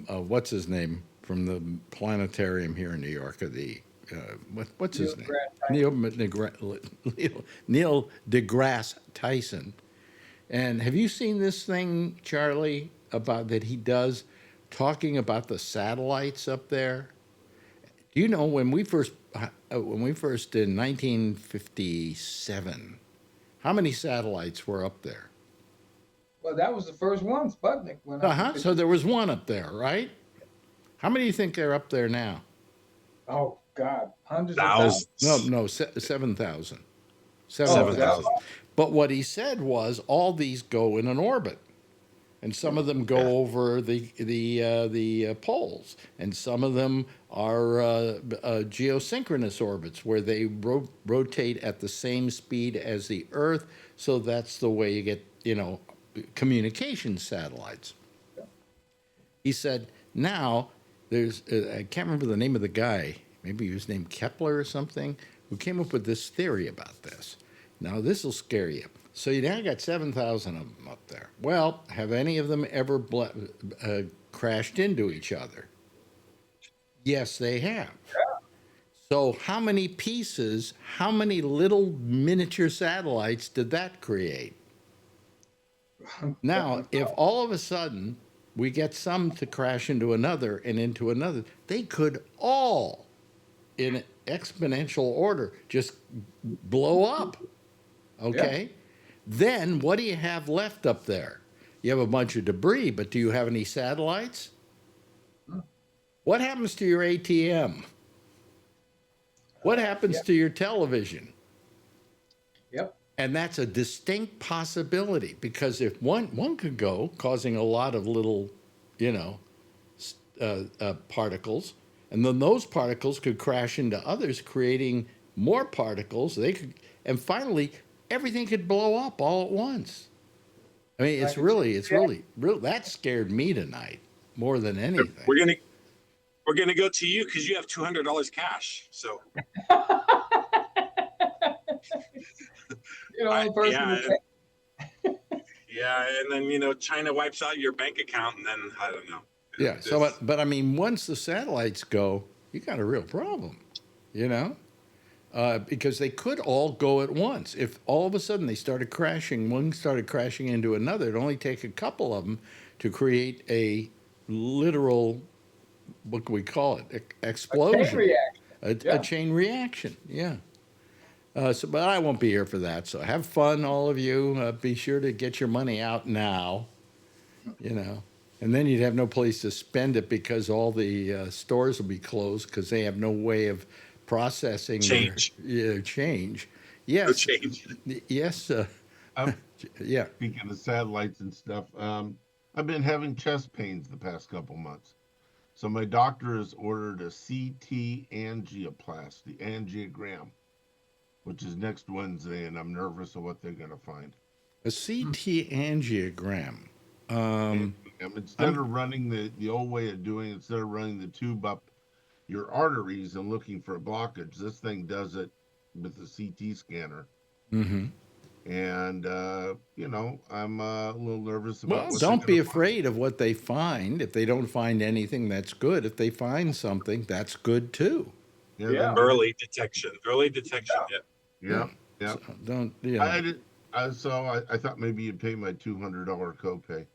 what's his name from the planetarium here in New York. What's his name? Neil deGrasse Tyson. And have you seen this thing, Charlie, about that he does, talking about the satellites up there? Do you know when we first in 1957, how many satellites were up there? Well, that was the first one, Sputnik. When So there was one up there, right? How many do you think they're up there now? Oh God, hundreds Thousands. of thousands. No, 7,000. 7,000. But what he said was all these go in an orbit, and some of them go over the poles, and some of them are geosynchronous orbits where they rotate at the same speed as the Earth. So that's the way you get, communication satellites. He said, now there's, I can't remember the name of the guy, maybe he was named Kepler or something, who came up with this theory about this. Now, this will scare you. So you now got 7,000 of them up there. Well, have any of them ever crashed into each other? Yes, they have. So how many pieces, how many little miniature satellites did that create? Now, if all of a sudden we get some to crash into another and into another, they could all, in exponential order, just blow up. Okay? Yeah. Then what do you have left up there? You have a bunch of debris, but do you have any satellites? What happens to your ATM? What happens to your television? Yep. And that's a distinct possibility, because if one could go, causing a lot of little, particles, and then those particles could crash into others, creating more particles. They could, and finally, everything could blow up all at once. I mean, it's really, that scared me tonight more than anything. We're gonna go to you because you have $200 cash. So. You're the only person yeah, and then China wipes out your bank account, and then I don't know. Yeah. So, but I mean, once the satellites go, you got a real problem, because they could all go at once. If all of a sudden they started crashing, one started crashing into another, it'd only take a couple of them to create a literal, what can we call it, explosion. A chain reaction, yeah. But I won't be here for that. So have fun, all of you. Be sure to get your money out now, and then you'd have no place to spend it because all the stores will be closed because they have no way of processing change. Change. Yes. Change. Yes. Yeah. Speaking of satellites and stuff, I've been having chest pains the past couple months. So my doctor has ordered a CT angiogram, which is next Wednesday, and I'm nervous of what they're going to find. A CT angiogram. Instead of running the old way of doing it, instead of running the tube up your arteries and looking for a blockage, this thing does it with the CT scanner. Mm-hmm. And, I'm a little nervous about Well, don't be afraid of what they find. If they don't find anything, that's good. If they find something, that's good too. Yeah. Early detection. Yeah. So don't, I thought maybe you'd pay my $200 copay.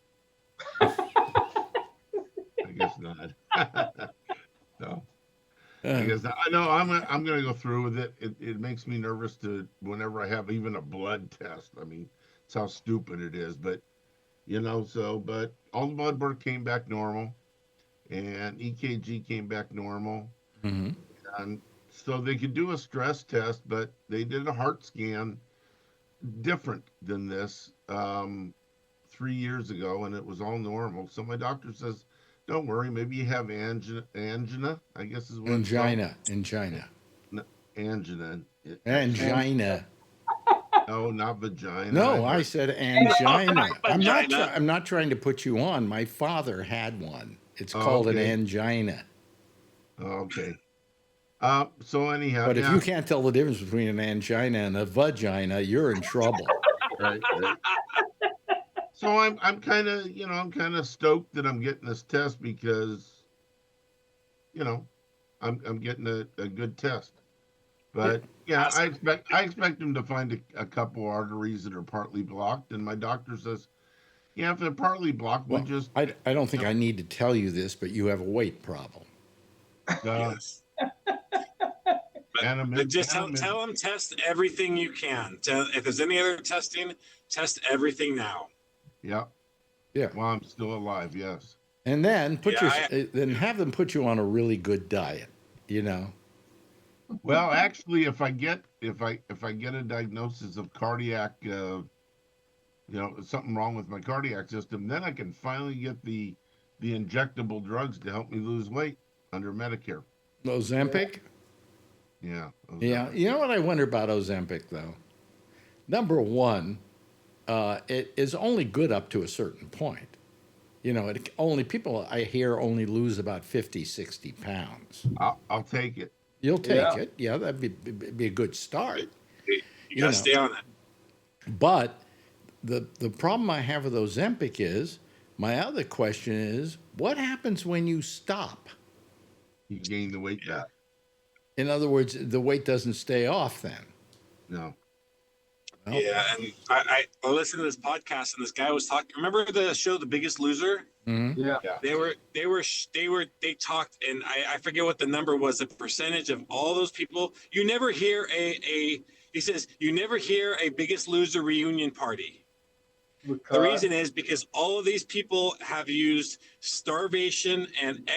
I guess not. No. I guess not. I know I'm going to go through with it. It makes me nervous whenever I have even a blood test. I mean, it's how stupid it is, but but all the blood work came back normal, and EKG came back normal. Mm-hmm. And so they could do a stress test, but they did a heart scan different than this 3 years ago, and it was all normal. So my doctor says, "Don't worry, maybe you have angina. I guess is what Angina. Angina. Angina. No, not vagina. No, I said angina. Vagina. I'm not trying to put you on. My father had one. It's called an okay. angina. Okay. So anyhow, But if yeah, you can't tell the difference between an angina and a vagina, you're in trouble. right. So I'm kind of I'm kind of stoked that I'm getting this test because I'm getting a good test. But yeah, I expect them to find a couple arteries that are partly blocked, and my doctor says, yeah, if they're partly blocked, we Well, just I don't think I need to tell you this, but you have a weight problem. Yes. animate, But just tell them test everything you can. If there's any other testing, test everything now. Yeah. Yeah. While I'm still alive, yes. And then Yeah, then have them put you on a really good diet, Well, actually, if I get a diagnosis of cardiac, something wrong with my cardiac system, then I can finally get the injectable drugs to help me lose weight under Medicare. Ozempic? Yeah. Yeah. You know what I wonder about Ozempic, though? Number one, it is only good up to a certain point. People I hear only lose about 50, 60 pounds. I'll take it. You'll take it. Yeah, that'd be a good start. you gotta stay on it. But the problem I have with Ozempic is, my other question is, what happens when you stop? You gain the weight back. In other words, the weight doesn't stay off then. No. Well, Yeah, and I listened to this podcast, and this guy was talking. Remember the show, The Biggest Loser? Mm-hmm. Yeah. They talked, and I forget what the number was, the percentage of all those people. You never hear he says, you never hear a Biggest Loser reunion party. The reason is because all of these people have used starvation and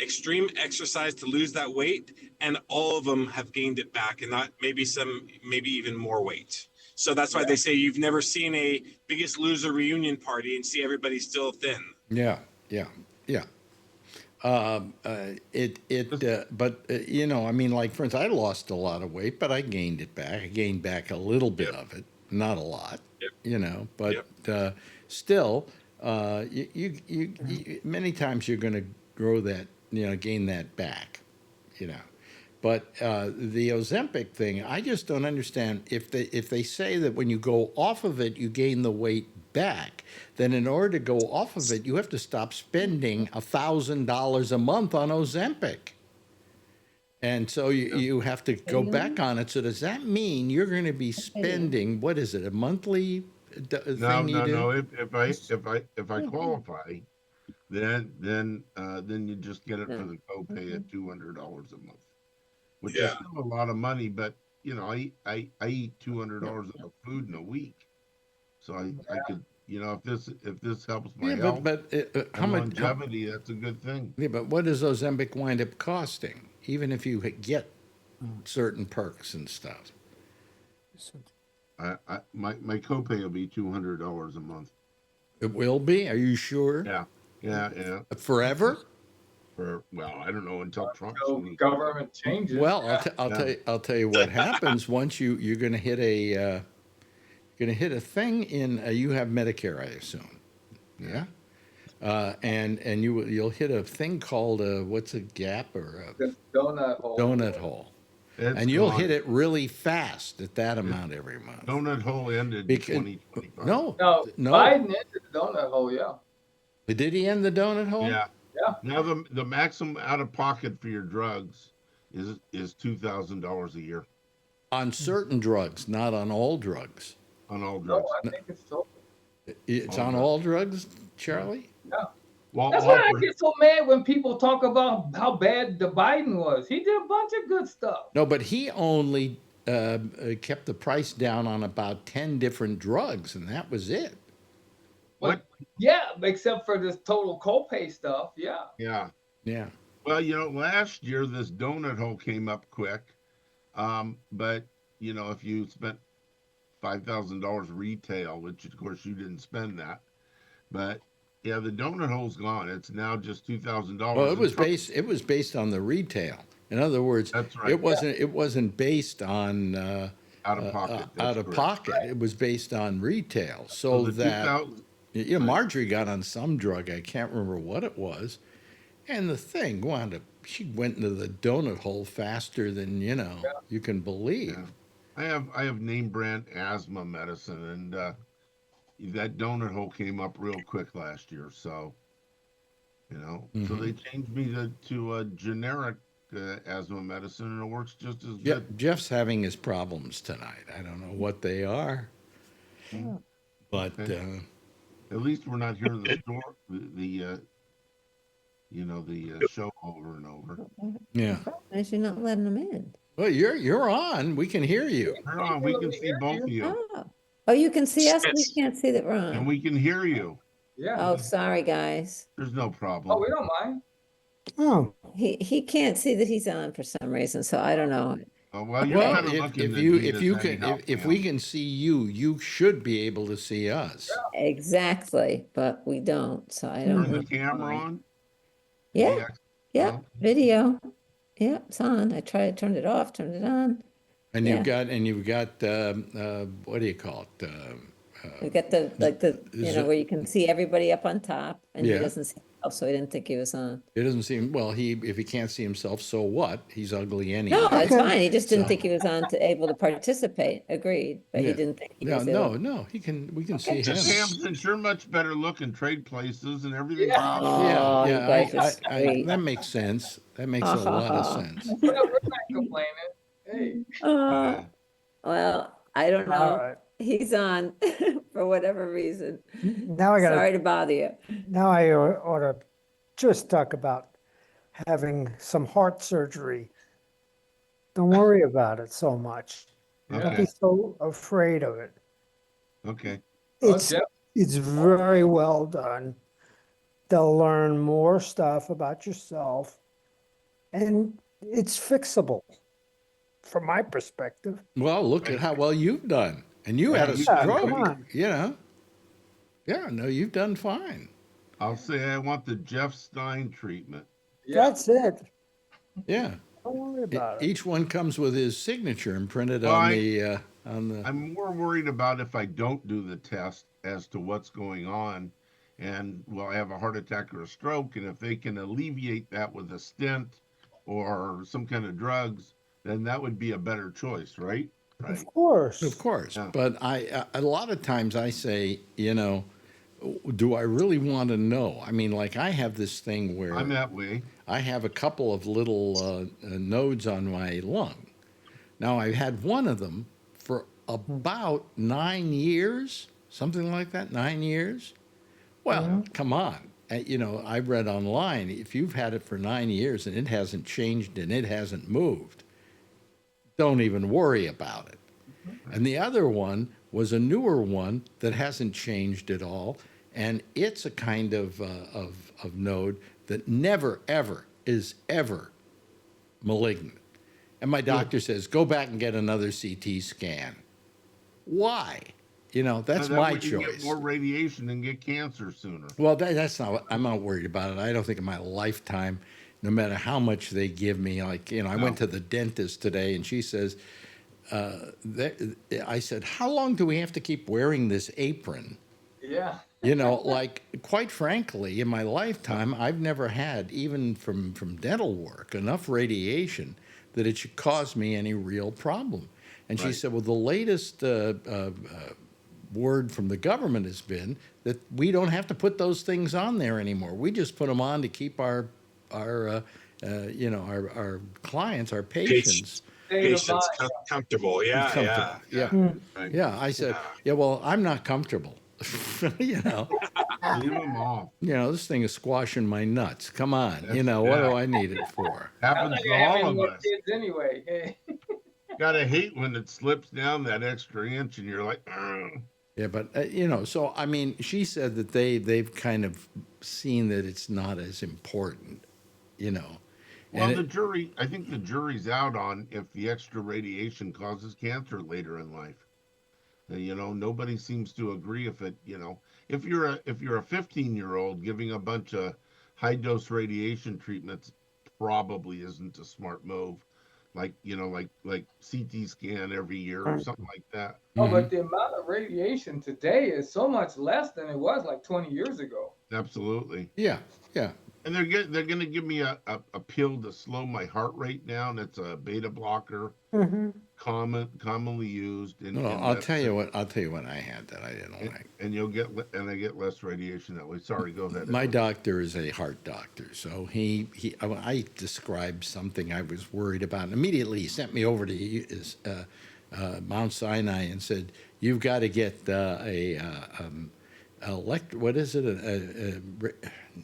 extreme exercise to lose that weight, and all of them have gained it back, and not maybe even more weight. So that's why they say you've never seen a Biggest Loser reunion party and see everybody still thin. Yeah. I mean, like, for instance, I lost a lot of weight, but I gained it back. I gained back a little bit of it, not a lot. But still, you many times you're going to grow that, gain that back, But the Ozempic thing, I just don't understand. If they say that when you go off of it, you gain the weight back, then in order to go off of it, you have to stop spending $1,000 a month on Ozempic. And so you have to go back on it. So does that mean you're going to be spending, what is it, a monthly thing you do? No. If I qualify, then you just get it for the copay at $200 a month, which is still a lot of money. But I eat $200 of food in a week, so I could, if this helps my health, how much longevity, that's a good thing. Yeah, but what does Ozempic wind up costing, even if you get certain perks and stuff? My copay will be $200 a month. It will be? Are you sure? Yeah. Forever? I don't know until Trump. Government changes. Well, I'll tell you what happens once you're going to hit a thing in. You have Medicare, I assume. Yeah. And you'll hit a thing called what's a gap or the donut hole. Donut hole. And you'll hit it really fast at that amount every month. Donut hole ended in 2025. No. Biden ended the donut hole, yeah. Did he end the donut hole? Yeah. Now the maximum out of pocket for your drugs is $2,000 a year. On certain drugs, not on all drugs. On all drugs. No, I think it's so. It's on all drugs, Charlie? Yeah. Well, That's why I get so mad when people talk about how bad the Biden was. He did a bunch of good stuff. No, but he only kept the price down on about 10 different drugs, and that was it. What? Yeah, except for this total copay stuff. Yeah. Yeah. Well, last year this donut hole came up quick. But if you spent $5,000 retail, which of course you didn't spend that, but yeah, the donut hole's gone. It's now just Well, $2,000. it was based on the retail. In other words, That's right. it wasn't based on Out of pocket. out That's of correct. pocket. It was based on retail. So So the that 2000. Marjorie got on some drug. I can't remember what it was, and the thing wound up. She went into the donut hole faster than you can believe. Yeah. I have name brand asthma medicine, and that donut hole came up real quick last year. So so they changed me to a generic asthma medicine, and it works just as good. Jeff's having his problems tonight. I don't know what they are, but Okay. At least we're not hearing the store the show over and over. yeah. As you're not letting them in. Well, you're on. We can hear you. Hold on, we can see both of you, Oh, you can see us. We can't see that we're and on. we can hear you. Yeah. Oh, sorry, guys. There's no Oh, problem. we don't mind. Oh, He can't see that he's on for some reason, so I don't know. Well, you're Well, kind of if looking you at can anyhow, if Pam. we can see you, you should be able to see us. Exactly, but we don't, so I don't Turn the know. camera why. on. Yeah, yeah, No? video. Yeah, it's on. I tried, turned it off, turned it on. And Yeah. you've got what do you call it? We got where you can see everybody up on top, and he Yeah. doesn't see himself, so he didn't think he was on. It doesn't seem well. If he can't see himself, so what? He's ugly anyway. No, it's fine. He just didn't So- think he was able to participate. Agreed, but he Yeah. didn't think he No, was no, able. no. We can see him. Pam, since you're much better looking, trade places and everything. Yeah. Oh, you guys are sweet. that makes sense. That makes a lot of sense. We're not complaining. Hey. Oh, well, I don't All know. right. He's on for whatever reason. Now I Sorry to bother you. now I ought to just talk about having some heart surgery. Don't worry about it so much. Don't Okay. be so afraid of it. Okay. Oh, It's Jeff, it's very well done. They'll learn more stuff about yourself, and it's fixable from my perspective. Well, look at how well you've done, and you had a Yeah, come stroke. on. Yeah, no, you've done fine. I'll say I want the Jeff Stein treatment. yeah. That's it. Yeah. Don't worry about it. Each one comes with his signature imprinted Well, on the I'm more worried about if I don't do the test as to what's going on, and will I have a heart attack or a stroke? And if they can alleviate that with a stent or some kind of drugs, then that would be a better choice, right? Right. Of course. Of course, Yeah. but a lot of times I say, do I really want to know? I mean, like I have this thing where I'm that way. I have a couple of little nodes on my lung. Now I've had one of them for about 9 years, something like that, 9 years. Well, come on. I read online, if you've had it for 9 years and it hasn't changed and it hasn't moved, don't even worry about it. And the other one was a newer one that hasn't changed at all, and it's a kind of node that never ever is ever malignant. And my doctor says, go back and get another CT scan. Why? That's That my way you can choice. Get more radiation and get cancer sooner. Well, that's not. I'm not worried about it. I don't think in my lifetime, no matter how much they give me, like I went to the dentist today, and she says, I said, how long do we have to keep wearing this apron? Yeah. Like quite frankly, in my lifetime, I've never had, even from dental work, enough radiation that it should cause me any real problem. And she Right. said, well, the latest word from the government has been that we don't have to put those things on there anymore. We just put them on to keep our clients, our patients State of Patients mind. comfortable. Yeah, comfortable. yeah. Yeah. Yeah. I said, yeah, well, I'm not comfortable. Leave them off. This thing is squashing my nuts. Come on. What do I need it for? I Happens think to I have all any of more us. kids anyway. Hey. Gotta hate when it slips down that extra inch and you're like, "Ugh." Yeah, but so I mean, she said that they've kind of seen that it's not as important, Well, And the jury, I think the jury's out on if the extra radiation causes cancer later in life. Nobody seems to agree if it, if you're a 15-year-old giving a bunch of high dose radiation treatments, probably isn't a smart move. Like CT scan every year or something like that. Oh, but the amount of radiation today is so much less than it was like 20 years ago. Absolutely. yeah, yeah. And they're gonna give me a pill to slow my heart rate down. It's a beta blocker, commonly used. Well, I'll tell you what I had that I didn't like. And I get less radiation that way. Sorry, go ahead. My doctor is a heart doctor, so I described something I was worried about, and immediately he sent me over to Mount Sinai and said, "You've got to get what is it? A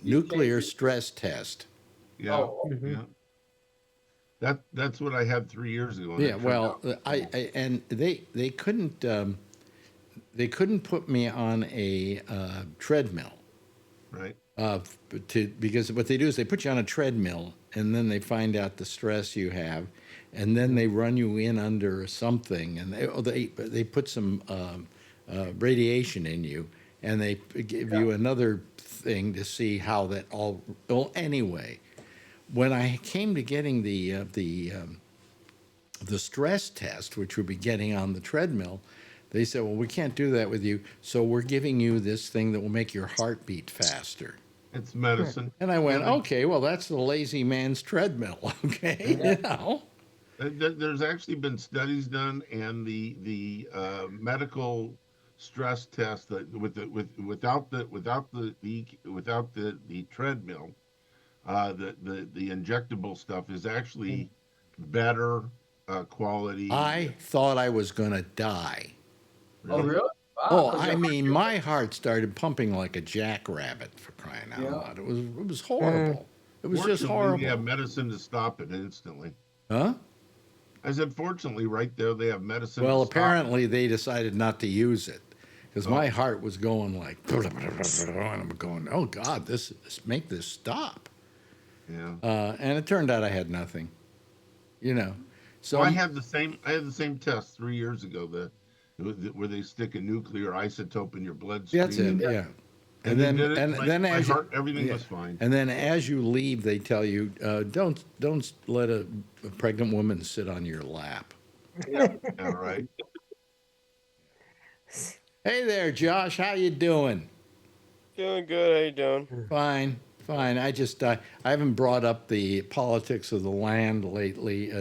nuclear stress test." Yeah, Oh, yeah. That's what I had 3 years ago. And Yeah, it turned well, out- and they couldn't put me on a treadmill. right. Because what they do is they put you on a treadmill and then they find out the stress you have, and then they run you in under something, and they put some radiation in you, and they give you another thing to see how that all. Well, anyway, when I came to getting the stress test, which would be getting on the treadmill, they said, "Well, we can't do that with you, so we're giving you this thing that will make your heart beat faster." It's medicine. And I went, Yeah, "Okay, well, that's the lazy man's treadmill." Okay, There's actually been studies done, and the medical stress test that without the treadmill, the injectable stuff is actually better quality. I thought I was going to die. oh, really? Wow, Oh, 'cause I your- mean, my heart started pumping like a jackrabbit, for crying out Yeah. loud. It was horrible. It was just Fortunately, horrible. we have medicine to stop it instantly. Huh? I said, fortunately, right there they have medicine. Well, to stop it. apparently they decided not to use it because Oh. my heart was going like, and I'm going, "Oh God, make this stop." Yeah. And it turned out I had nothing. So So I had the same test 3 years ago. Where they stick a nuclear isotope in your bloodstream. that's it. Yeah. And then they did it. then My as heart, everything yeah. was fine. And then as you leave, they tell you, don't let a pregnant woman sit on your lap. All right. Hey there, Josh. How you doing? Doing good. How you doing? Fine. I just I haven't brought up the politics of the land lately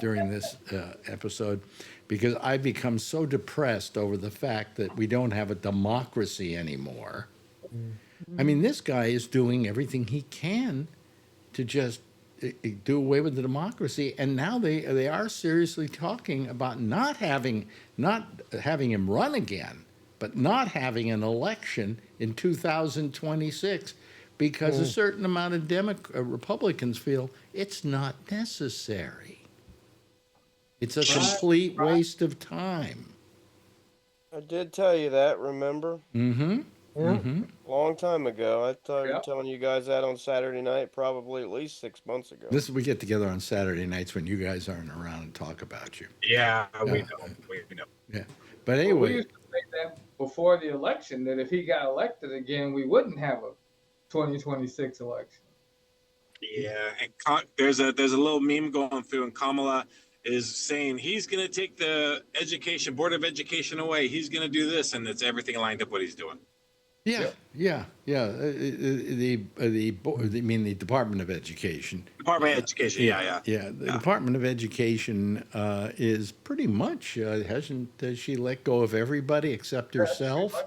during this episode because I've become so depressed over the fact that we don't have a democracy anymore. I mean, this guy is doing everything he can to just do away with the democracy, and now they are seriously talking about not having him run again, but not having an election in 2026 because a certain amount of Republicans feel it's not necessary. It's a complete waste of time. I did tell you that, remember? Mm-hmm. Yeah. Mm-hmm. Long time ago. I started Yeah. telling you guys that on Saturday night, probably at least 6 months ago. We get together on Saturday nights when you guys aren't around and talk about you. Yeah, we Yeah. know. We know. Yeah. But We anyway, used to say that before the election that if he got elected again, we wouldn't have a 2026 election. Yeah, and there's a little meme going through, and Kamala is saying he's going to take the board of education away. He's going to do this, and it's everything lined up what he's doing. yeah. The Department of Education. Department of Education. Yeah. Yeah, the Department of Education is pretty much has she let go of everybody except herself?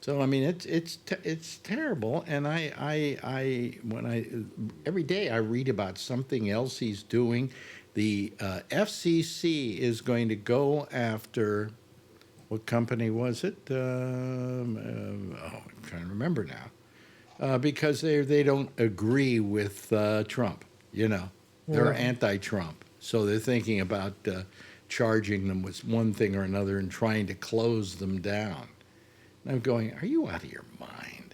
So I mean, it's terrible, and every day I read about something else he's doing. The FCC is going to go after what company was it? I'm trying to remember now, because they don't agree with Trump. They're anti-Trump, so they're thinking about charging them with one thing or another and trying to close them down. I'm going, are you out of your mind?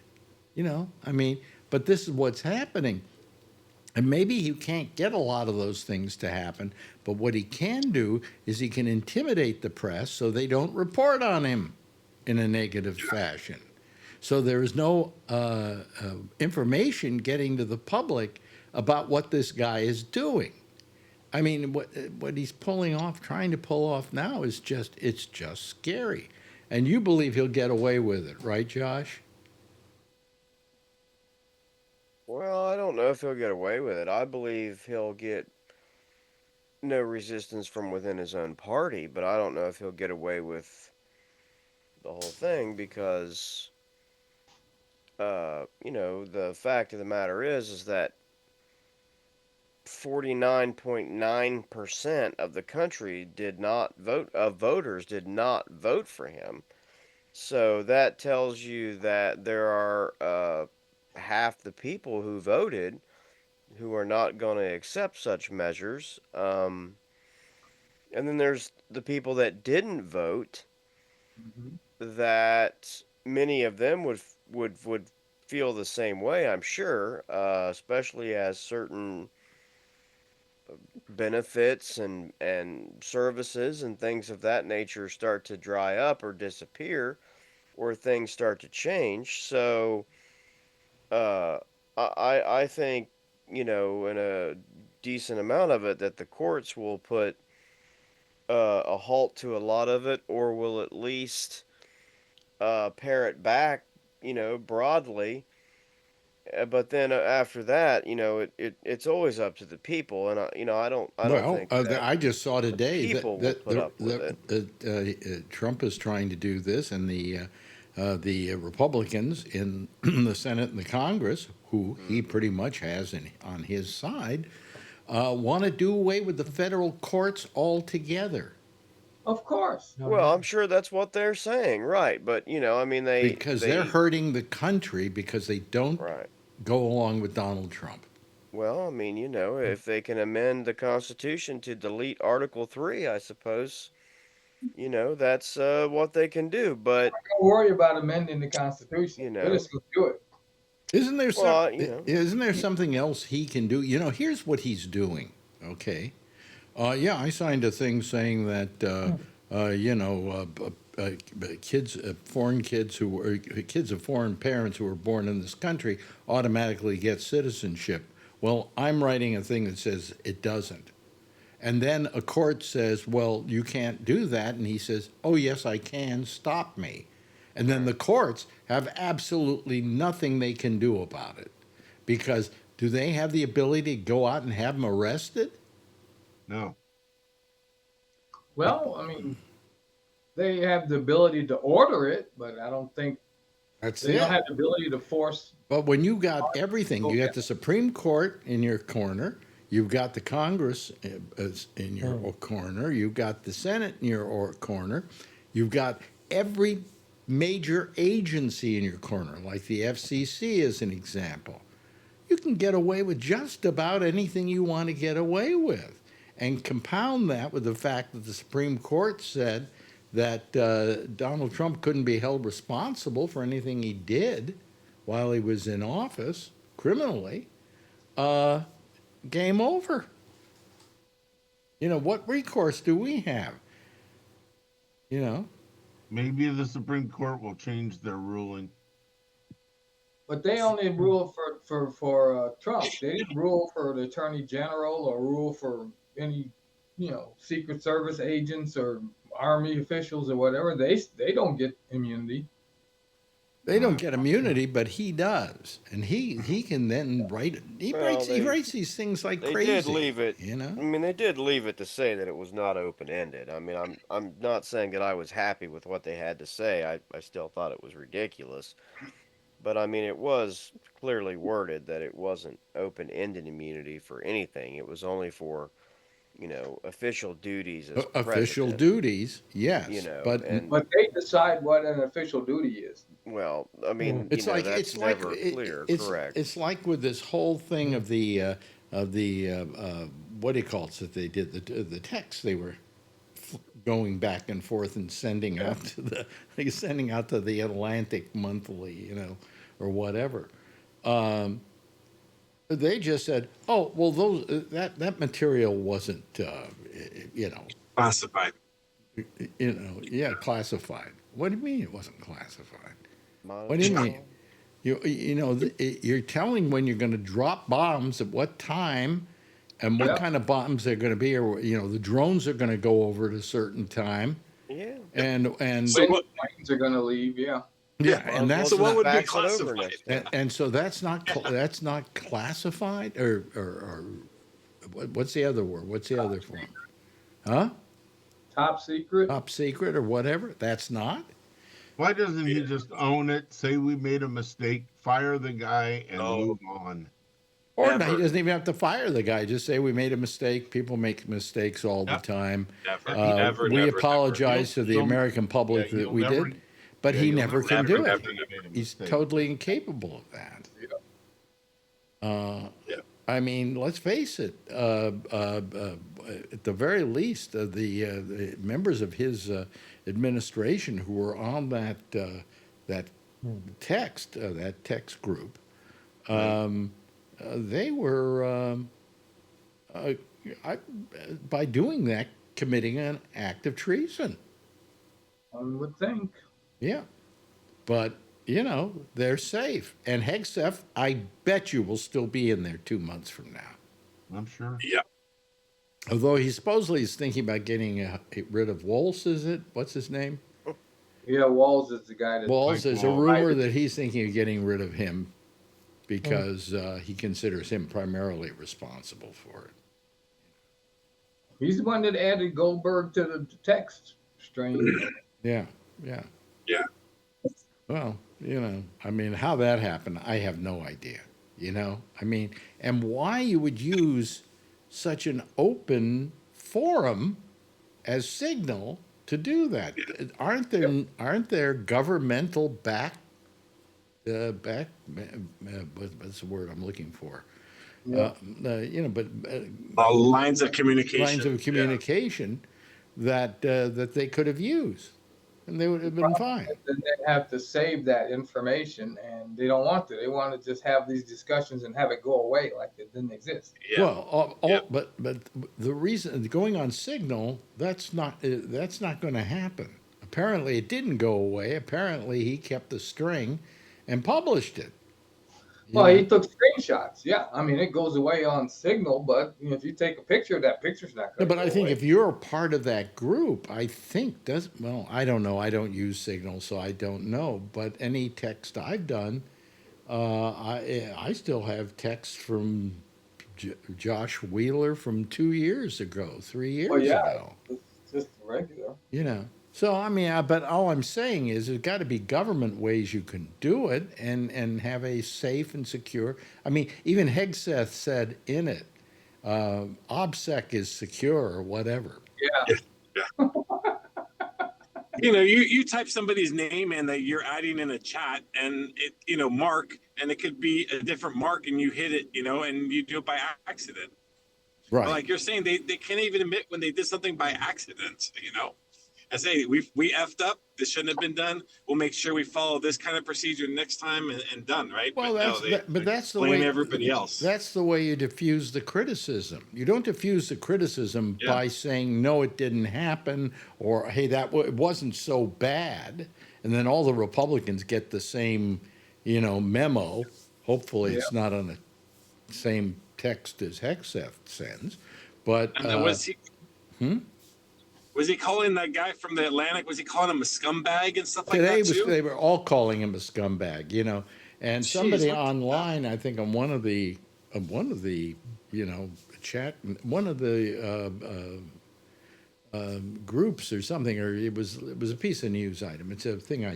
I mean, but this is what's happening. And maybe he can't get a lot of those things to happen, but what he can do is he can intimidate the press so they don't report on him in a negative fashion. So there is no information getting to the public about what this guy is doing. I mean, what he's pulling off, trying to pull off now is it's just scary. And you believe he'll get away with it, right, Josh? Well, I don't know if he'll get away with it. I believe he'll get no resistance from within his own party, but I don't know if he'll get away with the whole thing because, the fact of the matter is that 49.9% of the country voters did not vote for him. So that tells you that there are half the people who voted who are not going to accept such measures. And then there's the people that didn't vote, that many of them would feel the same way, I'm sure, especially as certain benefits and services and things of that nature start to dry up or disappear, or things start to change. So uh, I think, in a decent amount of it, that the courts will put a halt to a lot of it, or will at least pare it back, broadly. But then after that, it's always up to the people, and I don't Well, think that I just saw the today people will that put up with it. Trump is trying to do this, and the Republicans in the Senate and the Congress, who he pretty much has on his side, want to do away with the federal courts altogether. Of course. Well, I'm sure that's what they're saying, right? But Because they're hurting the country because they don't right. go along with Donald Trump. Well, if they can amend the Constitution to delete Article 3, I suppose, that's what they can do. But, Don't worry about amending the Constitution. you They're know, just gonna do it. Isn't there well, isn't there something else he can do? Here's what he's doing. Okay, yeah, I signed a thing saying that foreign kids who were kids of foreign parents who were born in this country automatically get citizenship. Well, I'm writing a thing that says it doesn't. And then a court says, well, you can't do that. And he says, oh, yes, I can. Stop me. And then the courts have absolutely nothing they can do about it. Because do they have the ability to go out and have them arrested? No. Well, I mean, they have the ability to order it, but I don't think they don't have the ability to force. But when you got everything, you got the Supreme Court in your corner, you've got the Congress in your corner, you've got the Senate in your corner, you've got every major agency in your corner, like the FCC as an example. You can get away with just about anything you want to get away with. And compound that with the fact that the Supreme Court said that Donald Trump couldn't be held responsible for anything he did while he was in office, criminally, game over. What recourse do we have? Maybe the Supreme Court will change their ruling. But they only rule for Trump. They didn't rule for the Attorney General or rule for any, Secret Service agents or Army officials or whatever. They don't get immunity. They don't get immunity, but he does, and he can then write. He writes these things like crazy. They did leave it. They did leave it to say that it was not open ended. I'm not saying that I was happy with what they had to say. I still thought it was ridiculous. But it was clearly worded that it wasn't open ended immunity for anything. It was only for, official duties as official president. duties, yes. But they decide what an official duty is. Well, it's like that's never clear. Correct. It's like with this whole thing of the what do you call it that they did the text they were going back and forth and sending out to the Atlantic Monthly, or whatever. They just said, "Oh, well, those that material wasn't, you know, Classified. yeah, classified." What do you mean it wasn't classified? What do you Monitored mean? all. You're telling when you're going to drop bombs at what time, and what Yep. kind of bombs they're going to be, or the drones are going to go over at a certain time, Yeah. and So When what? planes are going to leave, yeah. yeah, Might and as well that's So what just would be fax it over classified? next time. and so that's not classified, or what's the other word? What's the other form? Huh? Top secret. Top secret or whatever? That's not. Why doesn't he just own it? Say we made a mistake, fire the guy, and Oh, move on. Or no, he never, doesn't even have to fire the guy. Just say we made a mistake. People make mistakes all the Yep. time. never, He- never, We never, apologize to the You'll- American public yeah, that you'll we never- did, but yeah, he you'll never never can never, do it. never, he made a He's mistake. totally incapable of that. Yeah. I mean, let's face it. At the very least, the members of his administration who were on that text group, they were I, by doing that committing an act of treason. One would think. Yeah, but they're safe, and Hegseth, I bet you, will still be in there 2 months from now. I'm sure. Yeah. Although he supposedly is thinking about getting rid of Walsh, is it? What's his name? Yeah, Walls is the guy that. Walsh. There's a Walsh. rumor that he's thinking of getting rid of him because he considers him primarily responsible for it. He's the one that added Goldberg to the text string. Yeah, yeah. Yeah. Well, I mean, how that happened, I have no idea. I mean, and why you would use such an open forum as Signal to do that? Aren't there governmental what's the word I'm looking for? Yeah. Lines of communication. Lines of communication that they could have used, and they would have been fine. Then they have to save that information, and they don't want to. They want to just have these discussions and have it go away like it didn't exist. Yeah. Well, but the reason going on Signal, that's not going to happen. Apparently, it didn't go away. Apparently, he kept the string and published it. Well, he took screenshots. Yeah, I mean, it goes away on Signal, but if you take a picture, that picture's not No, going to but I think if you're a part of that group, I think I don't know. I don't use Signal, so I don't know. But any text I've done, I still have texts from Josh Wheeler from 2 years ago, 3 years ago. It's just regular. So I mean, but all I'm saying is, there's got to be government ways you can do it and have a safe and secure. I mean, even Hegseth said in it, OBSEC is secure or whatever. Yeah. You type somebody's name in that you're adding in a chat, and it, Mark, and it could be a different Mark, and you hit it, and you do it by accident. Right. Like you're saying, they can't even admit when they did something by accident, I say we effed up. This shouldn't have been done. We'll make sure we follow this kind of procedure next time and done, right? Well, that's the blame way everybody else. That's the way you diffuse the criticism. You don't diffuse the criticism by saying no, it didn't happen, or hey, it wasn't so bad, and then all the Republicans get the same, memo. Hopefully, it's not on the same text as Hegseth sends, but And then was he calling that guy from the Atlantic? Was he calling him a scumbag and stuff like that too? They were all calling him a scumbag, and somebody online, I think on one of the chat, one of the groups or something, or it was a piece of news item. It's a thing I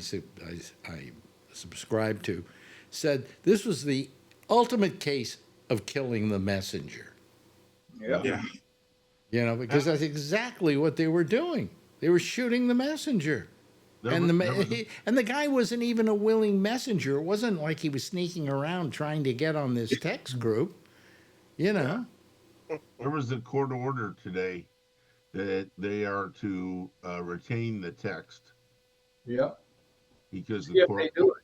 subscribe to, said this was the ultimate case of killing the messenger. Yeah. Because that's exactly what they were doing. They were shooting the messenger. And the guy wasn't even a willing messenger. It wasn't like he was sneaking around trying to get on this text group. There was a court order today that they are to retain the text. Yeah. Because If they do it.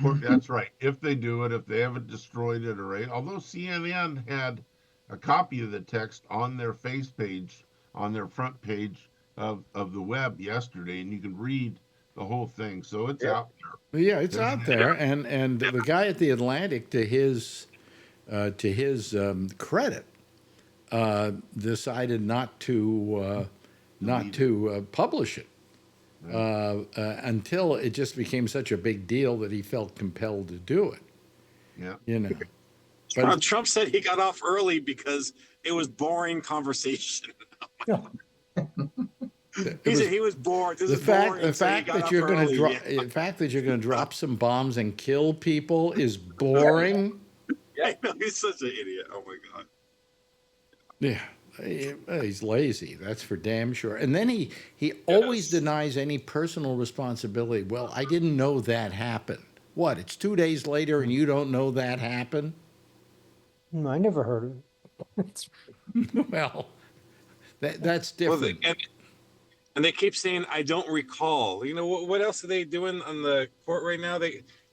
That's right. If they do it, if they haven't destroyed it or although CNN had a copy of the text on their face page, on their front page of the web yesterday, and you can read the whole thing. So it's out there. Yeah, it's There's out there, and the guy at the Atlantic, to his credit, decided not to publish it until it just became such a big deal that he felt compelled to do it. Yeah. You know, but Trump said he got off early because it was boring conversation. He said he was bored. This the is boring. the fact that you're going to drop, the fact that you're going to drop some bombs and kill people is boring. I know, he's such an idiot. Oh my god. Yeah, he's lazy. That's for damn sure. And then he always denies any personal responsibility. Well, I didn't know that happened. What? It's 2 days later, and you don't know that happened? I never heard of it. Well, that's different. And they keep saying, "I don't recall." You know what else are they doing on the court right now?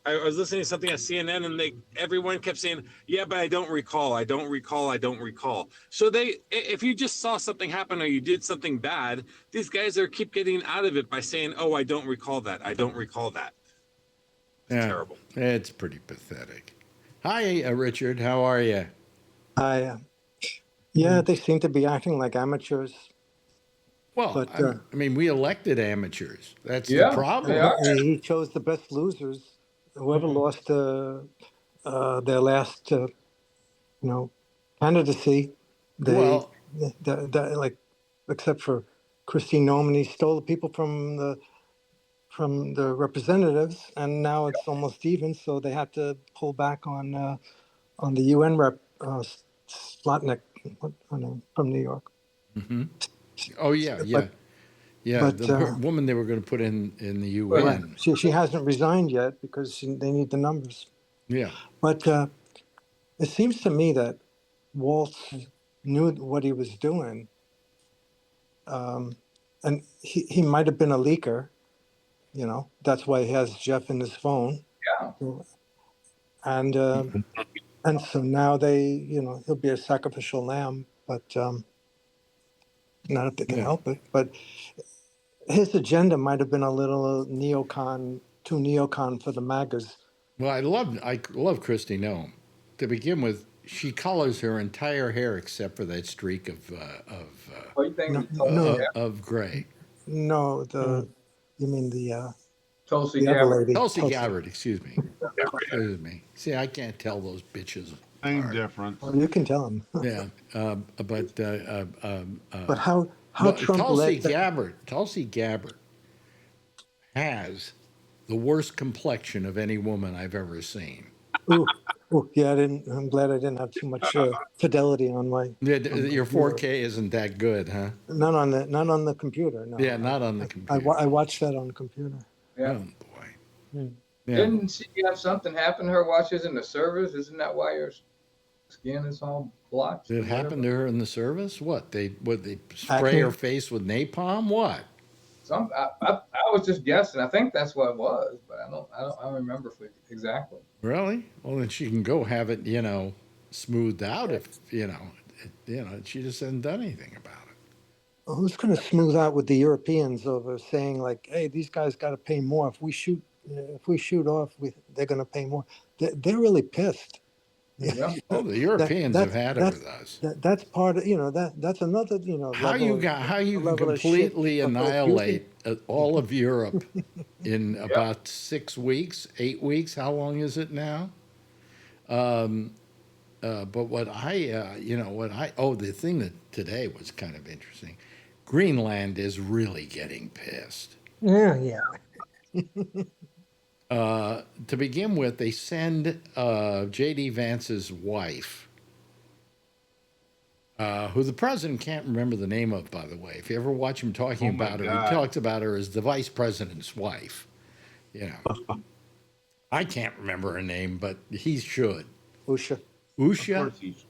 I was listening to something at CNN, and everyone kept saying, "Yeah, but I don't recall. I don't recall. I don't recall." So if you just saw something happen or you did something bad, these guys keep getting out of it by saying, "Oh, I don't recall that. I don't recall that." It's terrible. It's pretty pathetic. Hi, Richard. How are you? Yeah, they seem to be acting like amateurs. Well, But, I mean, we elected amateurs. That's Yeah, the problem. they are. He chose the best losers. Whoever lost their last, candidacy, Well, like, except for Christine Noman, he stole the people from the representatives, and now it's almost even. So they had to pull back on the UN rep, Slotnick, from New York. Mm-hmm. Oh yeah, yeah, yeah. but, the woman they were going to put in the UN. Right. She hasn't resigned yet because they need the numbers. Yeah. But it seems to me that Waltz knew what he was doing, and he might have been a leaker. That's why he has Jeff in his phone. Yeah. And so now he'll be a sacrificial lamb, but not if they can help it. But his agenda might have been a little too neocon for the MAGAs. Well, I love Christy Noem. To begin with, she colors her entire hair except for that streak of gray. No, you mean the Tulsi other Gabbard. lady. Tulsi Gabbard, excuse me. Excuse me. See, I can't tell those bitches. Same difference. Well, you can tell him. Yeah, but how Trump Tulsi Gabbard has the worst complexion of any woman I've ever seen. Ooh, yeah, I'm glad I didn't have too much fidelity on my. Your 4K isn't that good, huh? Not on the computer. No. Yeah, not on the computer. I watched that on the computer. Yeah. Oh boy. Yeah. Didn't she have something happen to her while she was in the service? Isn't that why your skin is all blotched? Did it happen to her in the service? What they spray her face with napalm? What? I was just guessing. I think that's what it was, but I don't remember exactly. Really? Well, then she can go have it, smoothed out if she just hasn't done anything about it. Well, who's going to smooth out with the Europeans over saying like, hey, these guys got to pay more if we shoot off, they're going to pay more. They're really pissed. Yeah. Oh, the Europeans have had it with us. That's part of that's another how you can completely annihilate all of Europe in about 6 weeks, 8 weeks. How long is it now? But the thing that today was kind of interesting. Greenland is really getting pissed. Yeah. To begin with, they send J.D. Vance's wife, who the president can't remember the name of, by the way. If you ever watch him talking about her, he talks about her as the vice president's wife. I can't remember her name, but he should. Usha,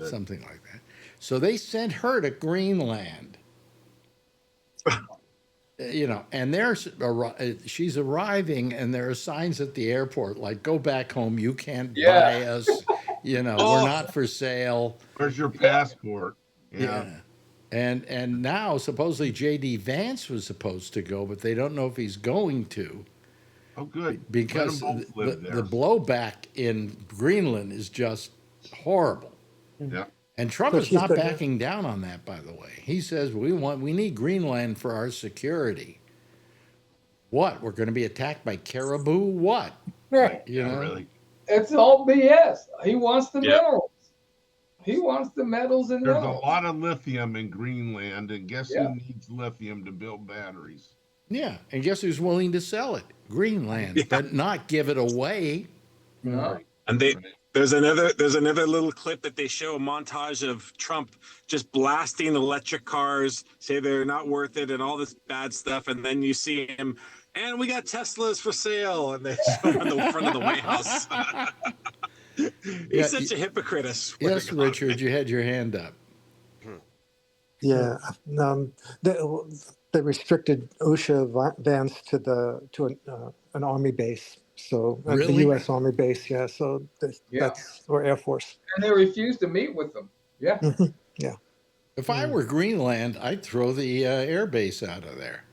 something like that. So they sent her to Greenland. and she's arriving, and there are signs at the airport like, "Go back home. You can't Yeah. buy us. We're Oh, not for sale." Where's your passport? Yeah. Yeah. And now supposedly J.D. Vance was supposed to go, but they don't know if he's going to Oh, good. Let them because both the live the there. blowback in Greenland is just horrible. Yeah. And Trump So is she's not good. backing down on that, by the way. He says we need Greenland for our security. What? We're going to be attacked by caribou? What? Right. You Yeah. know? Really. It's all BS. He wants the yeah. minerals. He wants the metals and There's a minerals. lot of lithium in Greenland, and guess who Yeah. needs lithium to build batteries? Yeah. And guess who's willing to sell it? Greenland, Yeah. but not give it away. No. Right. And Right. there's another little clip that they show a montage of Trump just blasting electric cars, say they're not worth it and all this bad stuff, and then you see him, and we got Teslas for sale, and they show him in the front of the White House. Yeah, He's such a hypocrite, I swear yes, to God. Richard, you had your hand up. Yeah, they, they restricted OSHA vans to an army base, so the Really? U.S. Army base. Yeah, so Yeah. that's or Air Force. And they refuse to meet with them. Yeah. Yeah. If I were Greenland, I'd throw the air base out of there.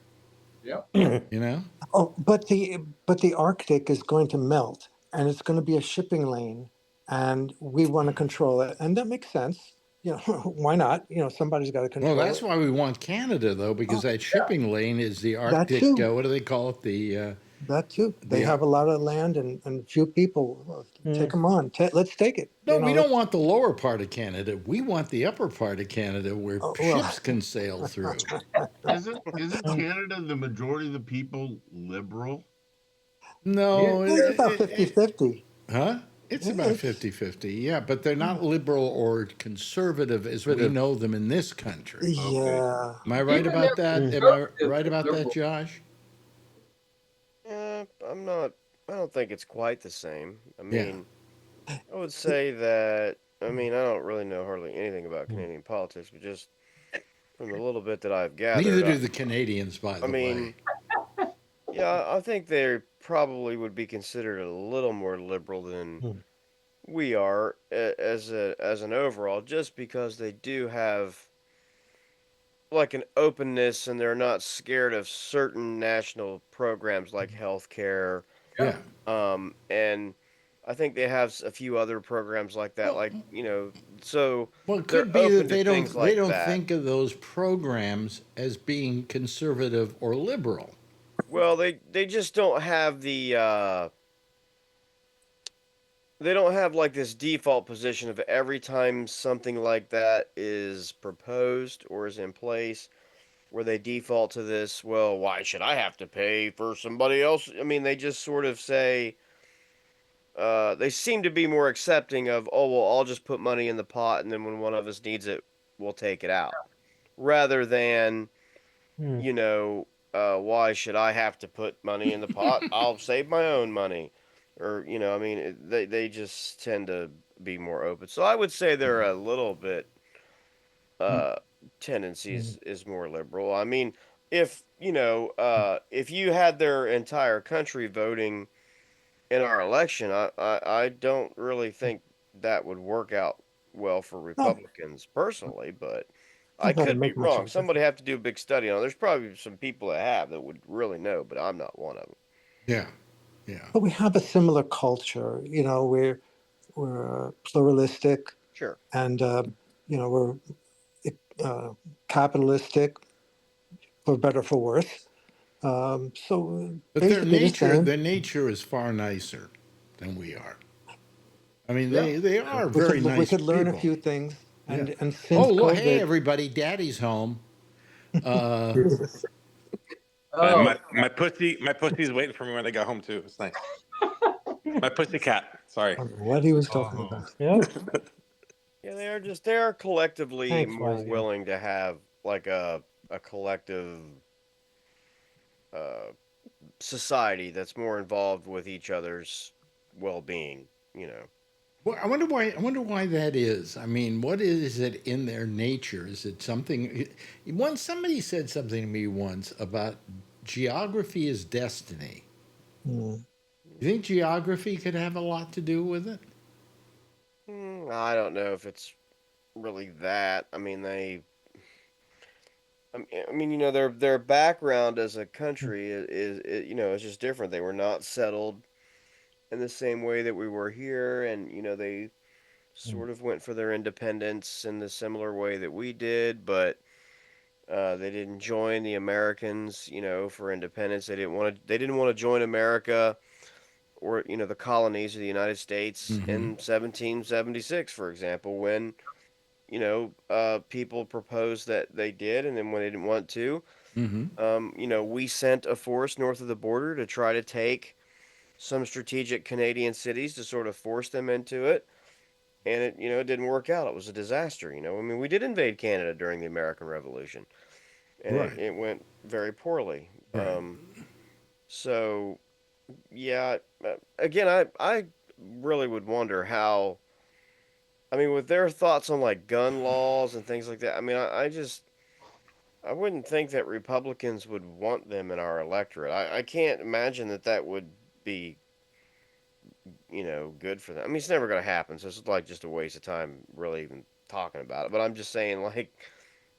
Yep. You know? Oh, but the Arctic is going to melt, and it's going to be a shipping lane, and we want to control it, and that makes sense. Why not? Somebody's got to Well, control that's it. why we want Canada, though, because that shipping lane is the That Arctic. too. What do they call it? That too. They The have a lot of land and few people. Take them on. Let's take it. no, we don't let's- want the lower part of Canada. We want the upper part of Canada where Oh, well. ships can sail through. Isn't Canada the majority of the people liberal? No, It's about 50-50. huh? It's about 50-50, yeah, but they're not liberal or conservative as we know them in this country. Yeah. Am I right Even about their that? Am I conservative right is about that, liberal. Josh? I'm not. I don't think it's quite the same. I Yeah. mean, I would say that. I mean, I don't really know hardly anything about Canadian politics, but just from the little bit that I've gathered, Neither do the Canadians, by the I mean, way. yeah, I think they probably would be considered a little more liberal than we are as an overall, just because they do have like an openness and they're not scared of certain national programs like healthcare. Yeah. And I think they have a few other programs like that, like so Well, it they're could be open that to they don't things like that. think of those programs as being conservative or liberal. Well, they just don't have the they don't have like this default position of every time something like that is proposed or is in place where they default to this, well, why should I have to pay for somebody else? I mean, they just sort of say they seem to be more accepting of, oh, well, I'll just put money in the pot and then when one of us needs it, we'll take it out. Rather than, why should I have to put money in the pot? I'll save my own money. Or, I mean, they just tend to be more open. So I would say they're a little bit, tendency is more liberal. I mean, if you had their entire country voting in our election, I don't really think that would work out well for Republicans personally, but I Not that it could be make much of a wrong. Somebody have to do a big study on it. There's probably some people that would really know, but I'm not one of them. Yeah. Yeah. But we have a similar culture. We're pluralistic, Sure. and we're capitalistic, for better or for worse. So But their basically the same. nature is far nicer than we are. I mean, Yeah. they are We very could, nice we could learn people. a few things, and Yeah. and since Oh, look, COVID, hey, everybody, Daddy's home. Oh, My pussy's waiting for me when I got home too. It's nice. My pussy cat. Sorry. I don't know what he was talking about. Yep. Yeah, they are collectively Thanks, more Flanagan. willing to have like a collective society that's more involved with each other's well-being, Well, I wonder why. I wonder why that is. I mean, what is it in their nature? Is it something? Once somebody said something to me once about geography is destiny. Hmm. You think geography could have a lot to do with it? I don't know if it's really that. I mean, their background as a country is just different. They were not settled in the same way that we were here, and they sort of went for their independence in the similar way that we did, but they didn't join the Americans, for independence. They didn't want to join America or the colonies of the United States in 1776, for example, when people proposed that they did, and then when they didn't want to, we sent a force north of the border to try to take some strategic Canadian cities to sort of force them into it. And it didn't work out. It was a disaster. I mean, we did invade Canada during the American Revolution, and Right. it went very poorly. Right. So, yeah, again, I really would wonder how. I mean, with their thoughts on like gun laws and things like that. I mean, I wouldn't think that Republicans would want them in our electorate. I can't imagine that would be good for them. I mean, it's never going to happen, so it's like just a waste of time really even talking about it. But I'm just saying, like,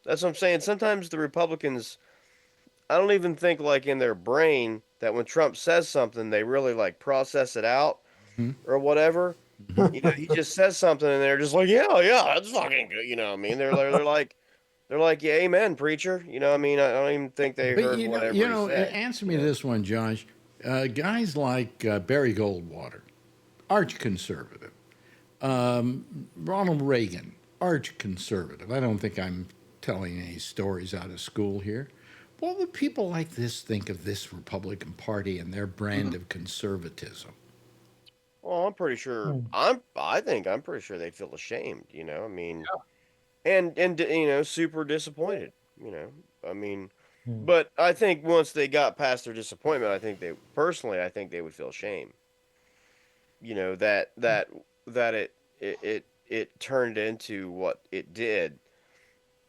that's what I'm saying. Sometimes the Republicans, I don't even think like in their brain that when Trump says something, they really like process it out or whatever. He just says something and they're just like, yeah, that's fucking good. What I mean? They're like, yeah, amen, preacher. What I mean? I don't even think they heard whatever he said. Answer me this one, Josh. Guys like Barry Goldwater, arch conservative. Ronald Reagan, arch conservative. I don't think I'm telling any stories out of school here. What would people like this think of this Republican Party and their brand of conservatism? Well, I'm pretty sure. I'm pretty sure they'd feel ashamed. I mean, and super disappointed. I mean, but I think once they got past their disappointment, I think they would feel shame. That it turned into what it did,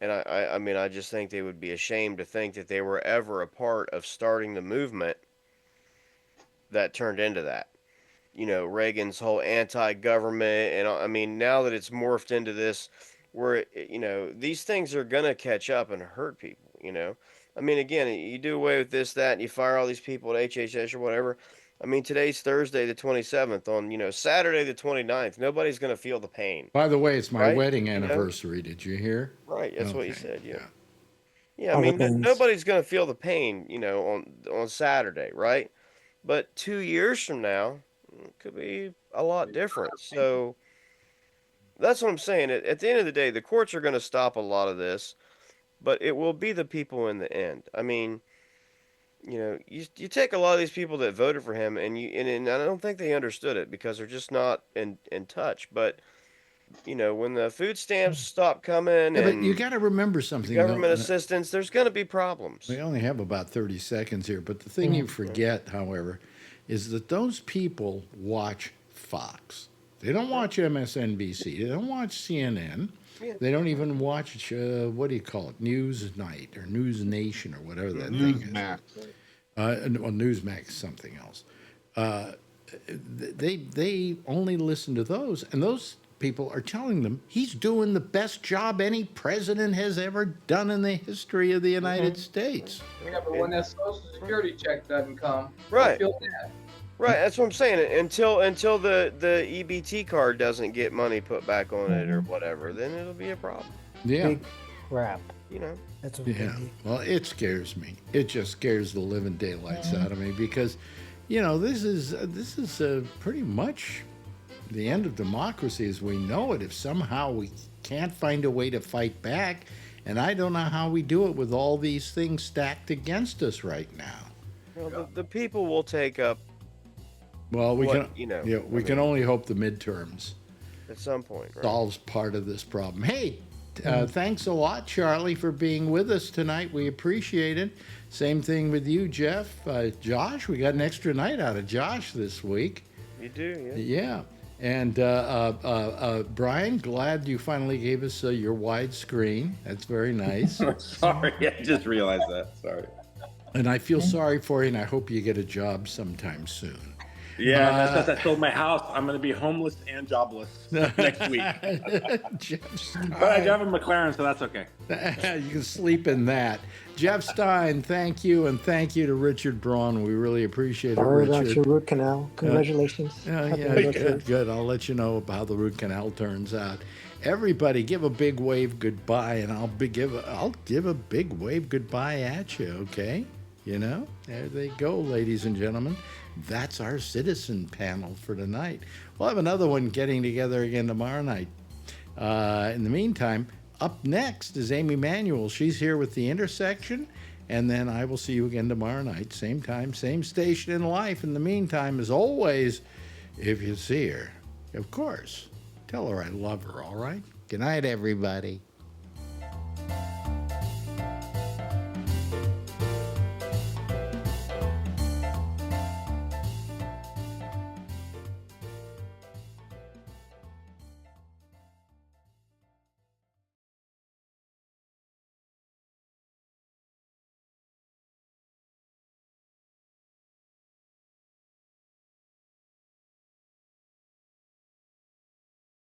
and I mean, I just think they would be ashamed to think that they were ever a part of starting the movement that turned into that. Reagan's whole anti-government, and I mean, now that it's morphed into this, where these things are gonna catch up and hurt people. I mean, again, you do away with this, that, and you fire all these people at HHS or whatever. I mean, today's Thursday the 27th. On Saturday the 29th, nobody's gonna feel the pain. By the way, it's my Right? wedding anniversary. Did you hear? Right, that's what you Okay, said. Yeah. yeah. Yeah, I mean, nobody's gonna feel the pain, on Saturday, right? But 2 years from now, it could be a lot different. So that's what I'm saying. At the end of the day, the courts are going to stop a lot of this, but it will be the people in the end. I mean, you take a lot of these people that voted for him, and I don't think they understood it because they're just not in touch. But when the food stamps stop coming, Yeah, but and you got to remember something. government though. assistance, there's going to be problems. We only have about 30 seconds here, but the thing you forget, however, is that those people watch Fox. They don't watch MSNBC. They don't watch CNN. Yeah. They don't even watch, what do you call it, Newsnight or News Nation or whatever that thing is. Newsmax. Well, Newsmax is something else. They only listen to those, and those people are telling them he's doing the best job any president has ever done in the history of the United States. Yeah, but when that Social Security check doesn't come, Right. I feel bad. Right, that's what I'm saying. Until the EBT card doesn't get money put back on it or whatever, then it'll be a problem. Yeah. Big crap. That's what Yeah. Well, it scares me. It just scares the living daylights out of me because, this is pretty much the end of democracy as we know it. If somehow we can't find a way to fight back, and I don't know how we do it with all these things stacked against us right now. Well, the people will take up. Well, we What, can, we can only hope the midterms at some point, right? solves part of this problem. Hey, thanks a lot, Charlie, for being with us tonight. We appreciate it. Same thing with you, Jeff. Josh, we got an extra night out of Josh this week. You do, yeah. Yeah. And Brian, glad you finally gave us your wide screen. That's very nice. Sorry, I just realized that. Sorry. And I feel sorry for you, and I hope you get a job sometime soon. Yeah, that's because I sold my house. I'm going to be homeless and jobless next week. Jeff But I drive a McLaren, so that's okay. You can sleep in that. Jeff Stein, thank you, and thank you to Richard Braun. We really appreciate it, Sorry Richard. about your root canal. Congratulations. Yeah, Happy yeah, anniversary. good. I'll let you know how the root canal turns out. Everybody, give a big wave goodbye, and I'll give a big wave goodbye at you. Okay, you know, there they go, ladies and gentlemen. That's our citizen panel for tonight. We'll have another one getting together again tomorrow night. In the meantime, up next is Amy Manuel. She's here with The Intersection, and then I will see you again tomorrow night, same time, same station in life. In the meantime, as always, if you see her, of course, tell her I love her, all right? Good night, everybody.